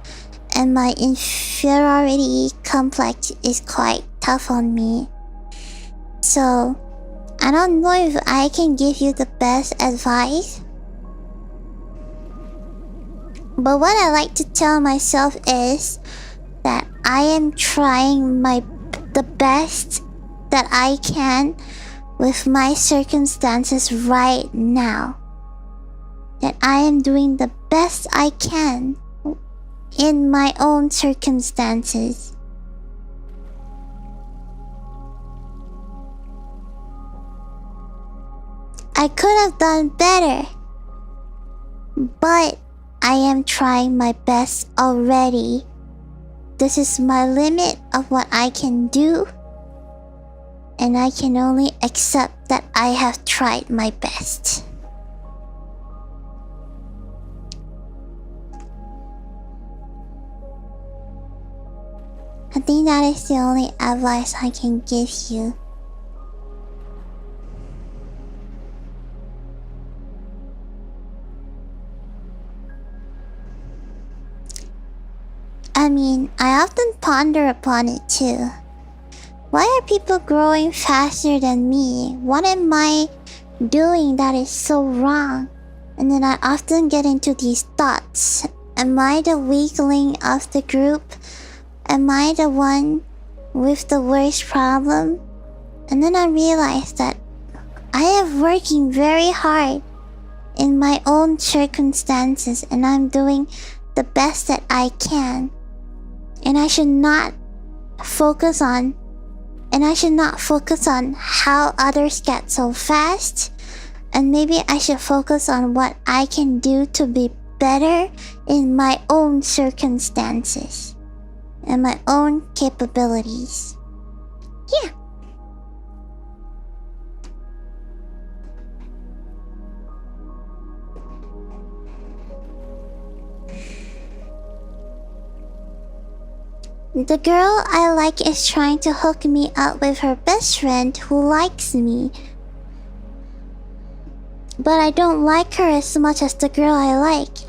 Speaker 1: and my inferiority complex is quite tough on me. So, I don't know if I can give you the best advice. But what I like to tell myself is that I am trying the best that I can with my circumstances right now. That I am doing the best I can in my own circumstances. I could have done better, but I am trying my best already. This is my limit of what I can do, and I can only accept that I have tried my best. I think that is the only advice I can give you. I mean, I often ponder upon it too. Why are people growing faster than me? What am I doing that is so wrong? And then I often get into these thoughts. Am I the weakling of the group? Am I the one with the worst problem? And then I realize that I am working very hard in my own circumstances, and I'm doing the best that I can. And I should not focus on how others get so fast. And maybe I should focus on what I can do to be better in my own circumstances and my own capabilities. Yeah. The girl I like is trying to hook me up with her best friend who likes me. But I don't like her as much as the girl I like.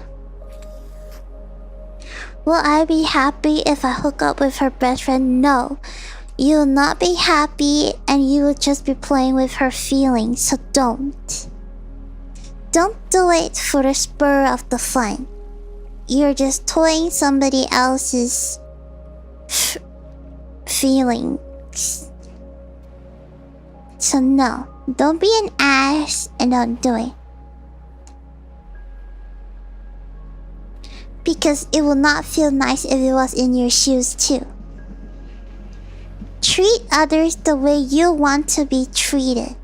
Speaker 1: Will I be happy if I hook up with her best friend? No. You will not be happy, and you will just be playing with her feelings, so don't. Don't do it for the spur of the fun. You're just toying somebody else's feelings. So no, don't be an ass and don't do it. Because it will not feel nice if it was in your shoes too. Treat others the way you want to be treated.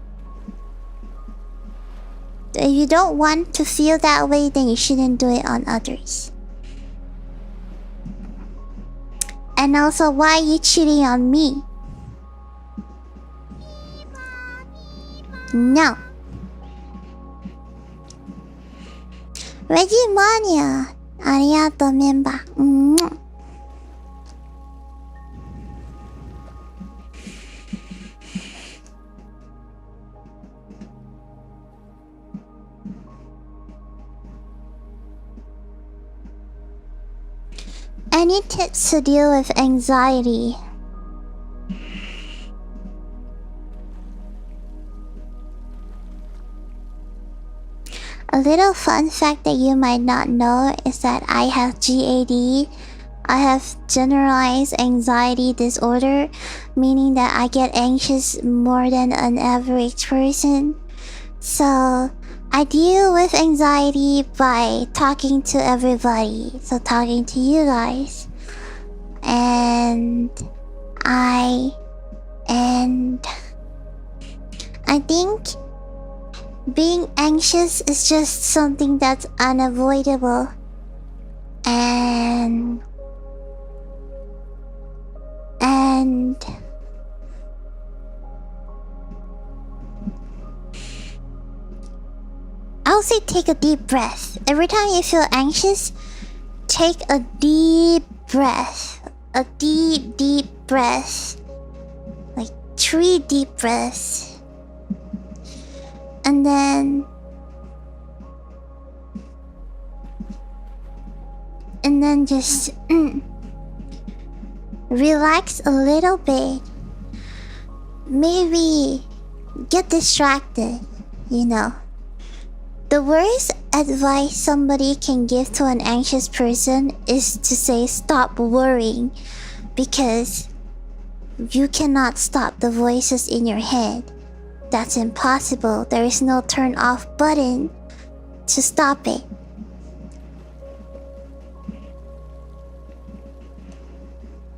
Speaker 1: If you don't want to feel that way, then you shouldn't do it on others. And also, why are you cheating on me? No. Regimania! Arigato, member. Any tips to deal with anxiety? A little fun fact that you might not know is that I have GAD. I have generalized anxiety disorder, meaning that I get anxious more than an average person. So I deal with anxiety by talking to everybody. So talking to you guys. And I think being anxious is just something that's unavoidable. And I'll say take a deep breath. Every time you feel anxious, take a deep breath. A deep breath. Like 3 deep breaths. And then just relax a little bit. Maybe get distracted, you know. The worst advice somebody can give to an anxious person is to say stop worrying, because you cannot stop the voices in your head. That's impossible. There is no turn off button to stop it.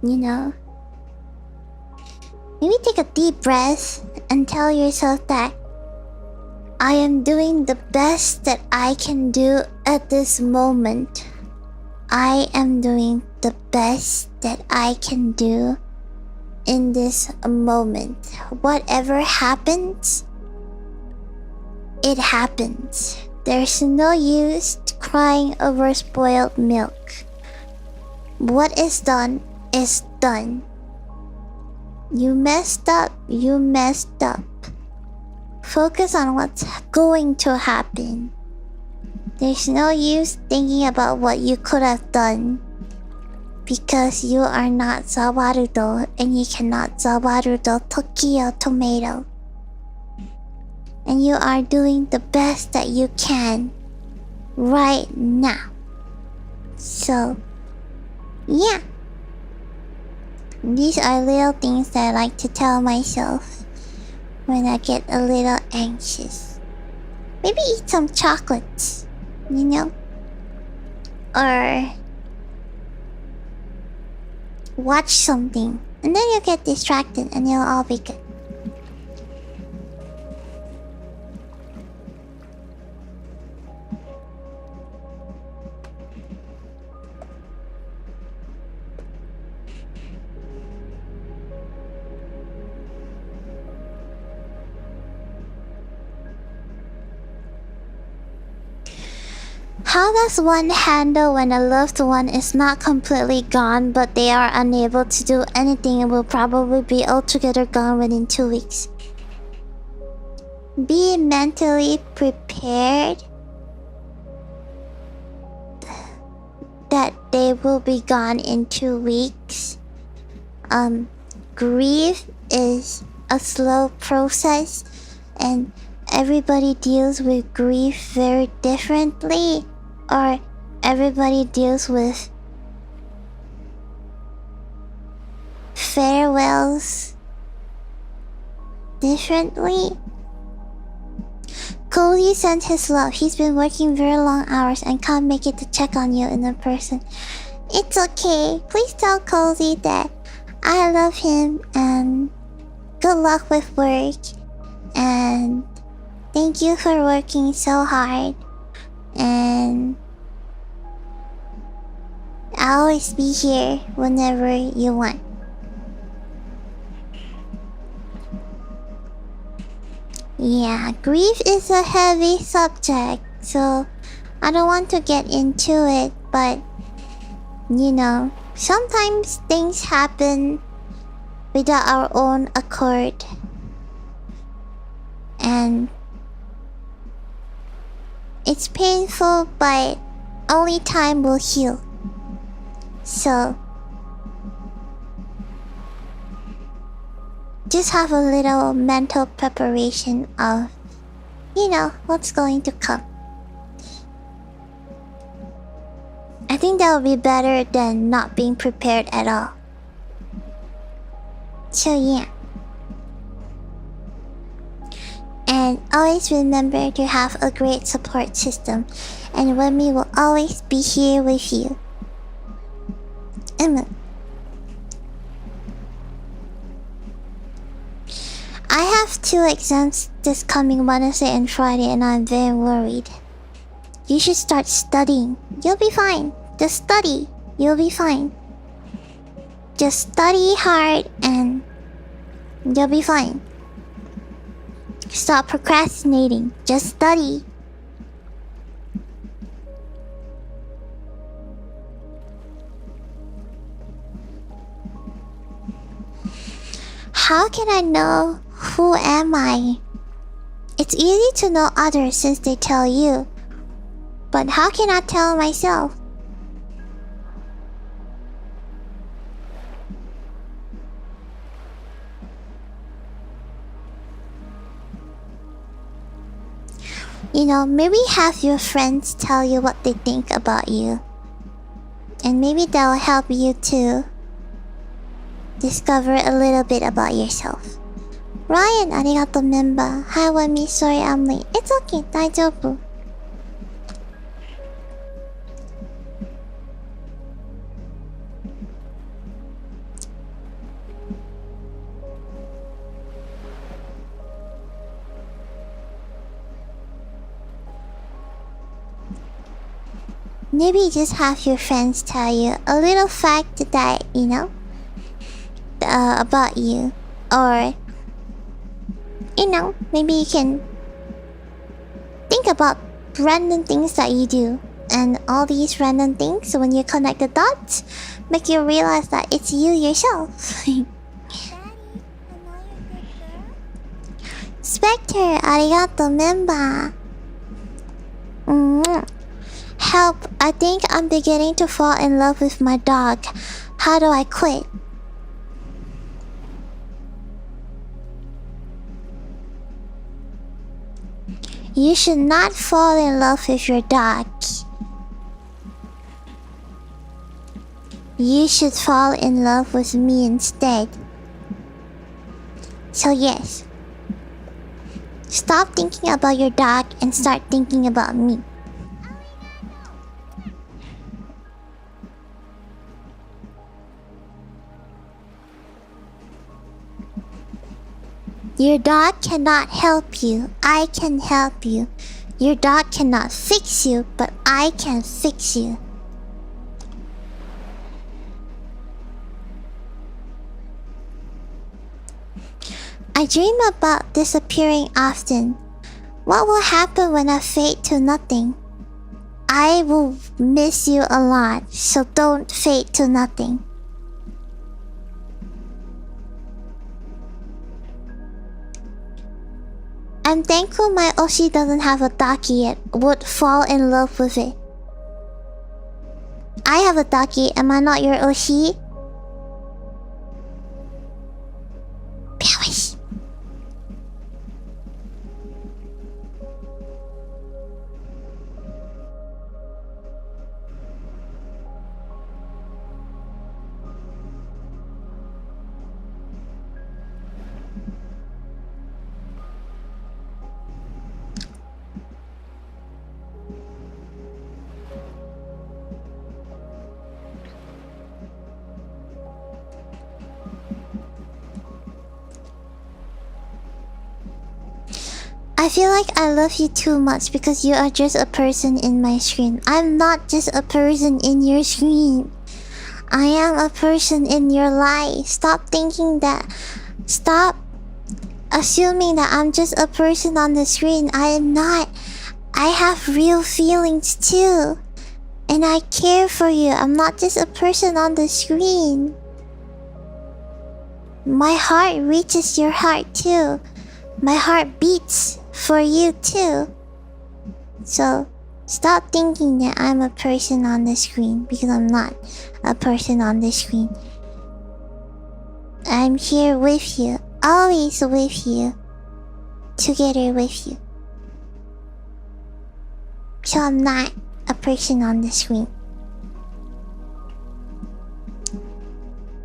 Speaker 1: You know? Maybe take a deep breath and tell yourself that I am doing the best that I can do at this moment. I am doing the best that I can do in this moment. Whatever happens, it happens. There's no use crying over spoiled milk. What is done is done. You messed up, you messed up. Focus on what's going to happen. There's no use thinking about what you could have done, because you are not Zawarudo and you cannot Zawarudo Tokyo Tomato. And you are doing the best that you can right now. So, yeah. These are little things that I like to tell myself when I get a little anxious. Maybe eat some chocolates, you know? Or watch something, and then you'll get distracted and you'll all be good. How does one handle when a loved one is not completely gone, but they are unable to do anything and will probably be altogether gone within 2 weeks? Be mentally prepared that they will be gone in 2 weeks. Grief is a slow process, and everybody deals with grief very differently. Or everybody deals with farewells differently. Cody sent his love. He's been working very long hours and can't make it to check on you in person. It's okay. Please tell Cozy that I love him and good luck with work. And thank you for working so hard. And I'll always be here whenever you want. Yeah, grief is a heavy subject, so I don't want to get into it, but you know, sometimes things happen without our own accord. And it's painful, but only time will heal. So just have a little mental preparation of, you know, what's going to come. I think that would be better than not being prepared at all. So yeah. And always remember to have a great support system. And Remi will always be here with you. I have 2 exams this coming Wednesday and Friday, and I'm very worried. You should start studying. You'll be fine. Just study. You'll be fine. Just study hard and you'll be fine. Stop procrastinating. Just study. How can I know who am I? It's easy to know others since they tell you. But how can I tell myself? You know, maybe have your friends tell you what they think about you. And maybe that will help you to discover a little bit about yourself. Ryan, arigato member. Hi, Wemi. Sorry I'm late. It's okay. 大丈夫. Maybe just have your friends tell you a little fact that, you know, about you. Or, you know, maybe you can think about random things that you do. And all these random things, when you connect the dots, make you realize that it's you yourself. Spectre, arigato member. Help, I think I'm beginning to fall in love with my dog. How do I quit? You should not fall in love with your dog. You should fall in love with me instead. So yes. Stop thinking about your dog and start thinking about me. Your dog cannot help you. I can help you. Your dog cannot fix you, but I can fix you. I dream about disappearing often. What will happen when I fade to nothing? I will miss you a lot, so don't fade to nothing. I'm thankful my Oshi doesn't have a daki yet. Would fall in love with it. I have a daki. Am I not your Oshi? Perish. I feel like I love you too much because you are just a person in my screen. I'm not just a person in your screen. I am a person in your life. Stop thinking that. Stop assuming that I'm just a person on the screen. I am not. I have real feelings too. And I care for you. I'm not just a person on the screen. My heart reaches your heart too. My heart beats for you too. So stop thinking that I'm a person on the screen, because I'm not a person on the screen. I'm here with you, always with you, together with you. So I'm not a person on the screen.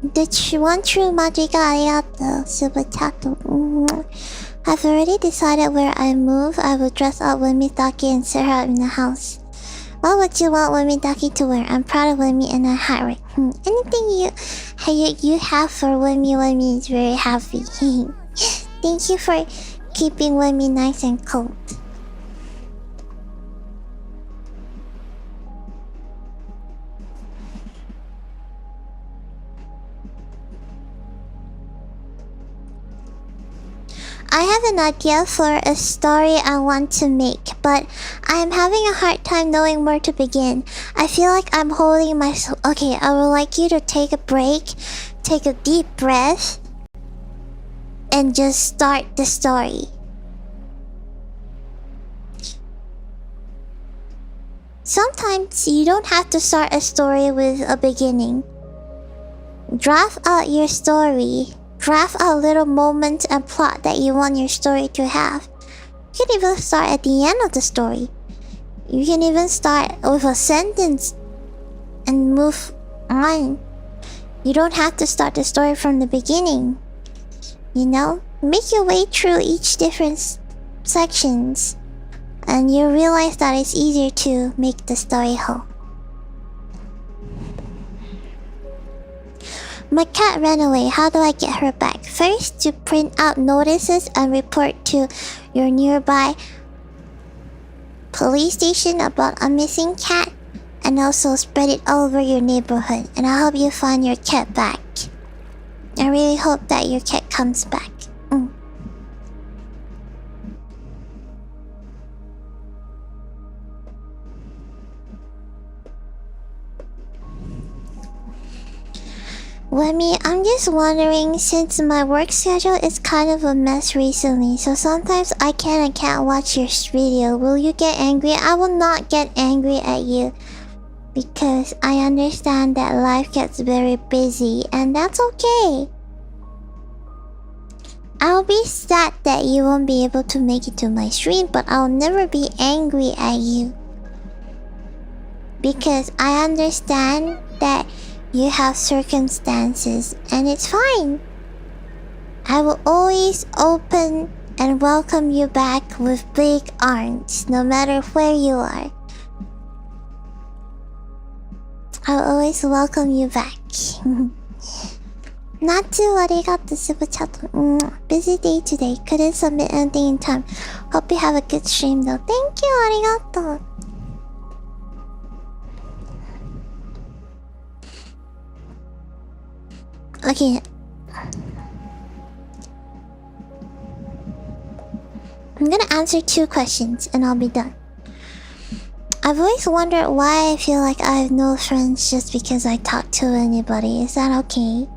Speaker 1: The one true magic arigato, super tato. I've already decided where I move. I will dress up Wimitaki and set her up in the house. What would you want Wimitaki to wear? I'm proud of Wimi and I'm hard. Anything you have for Wimi is very happy. Thank you for keeping Wimi nice and cold. I have an idea for a story I want to make, but I am having a hard time knowing where to begin. I feel like I'm holding myself. Okay, I would like you to take a break, take a deep breath, and just start the story. Sometimes you don't have to start a story with a beginning. Draft out your story. Draft out little moments and plot that you want your story to have. You can even start at the end of the story. You can even start with a sentence and move on. You don't have to start the story from the beginning. You know? Make your way through each different sections, and you realize that it's easier to make the story whole. My cat ran away. How do I get her back? First, to print out notices and report to your nearby police station about a missing cat, and also spread it all over your neighborhood. And I hope you find your cat back. I really hope that your cat comes back. Wemi, I'm just wondering, since my work schedule is kind of a mess recently, so sometimes I can't watch your video. Will you get angry? I will not get angry at you, because I understand that life gets very busy, and that's okay. I'll be sad that you won't be able to make it to my stream, but I'll never be angry at you, because I understand that you have circumstances, and it's fine. I will always open and welcome you back with big arms, no matter where you are. I will always welcome you back. Natsu, arigato, super chat. Busy day today. Couldn't submit anything in time. Hope you have a good stream though. Thank you, arigato. Okay. I'm gonna answer 2 questions and I'll be done. I've always wondered why I feel like I have no friends just because I talk to anybody. Is that okay?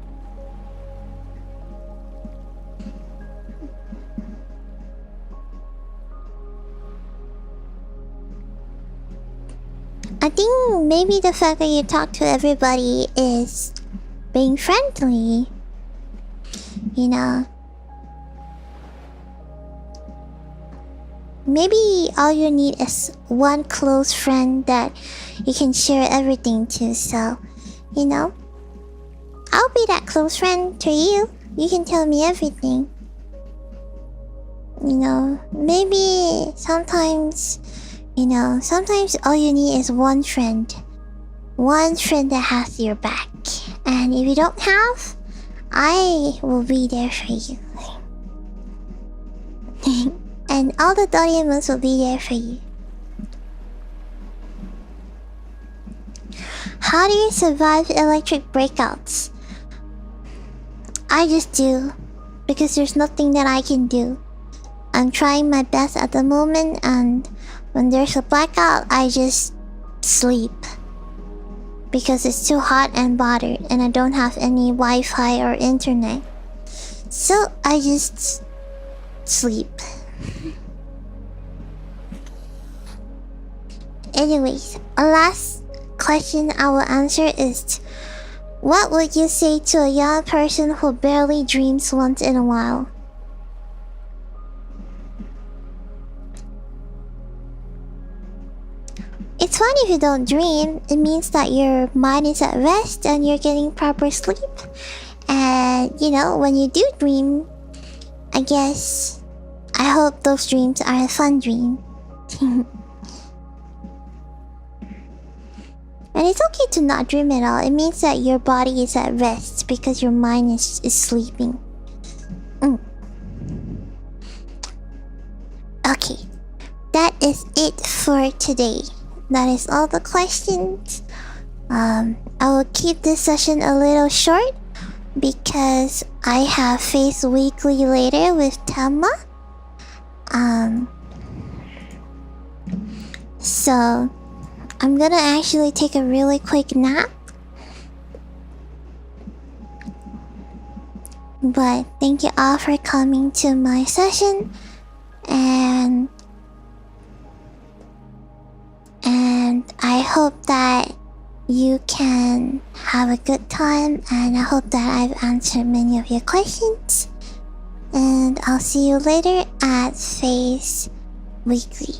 Speaker 1: I think maybe the fact that you talk to everybody is being friendly, you know. Maybe all you need is one close friend that you can share everything to. So, you know, I'll be that close friend to you. You can tell me everything. You know, maybe sometimes, you know, sometimes all you need is one friend. One friend that has your back. And if you don't have, I will be there for you. And all the Doremus will be there for you. How do you survive electric breakouts? I just do. Because there's nothing that I can do. I'm trying my best at the moment, and When there's a blackout, I just sleep. Because it's too hot and bothered and I don't have any Wi-Fi or internet. So I just sleep. Anyways, a last question I will answer is, what would you say to a young person who barely dreams once in a while? It's fine if you don't dream. It means that your mind is at rest and you're getting proper sleep. And, you know, when you do dream, I guess I hope those dreams are a fun dream. And it's okay to not dream at all. It means that your body is at rest because your mind is sleeping. Okay, that is it for today. That is all the questions. I will keep this session a little short because I have Face Weekly later with Tama. So I'm gonna actually take a really quick nap. But thank you all for coming to my session, and I hope that you can have a good time, and I hope that I've answered many of your questions. And I'll see you later at Face Weekly.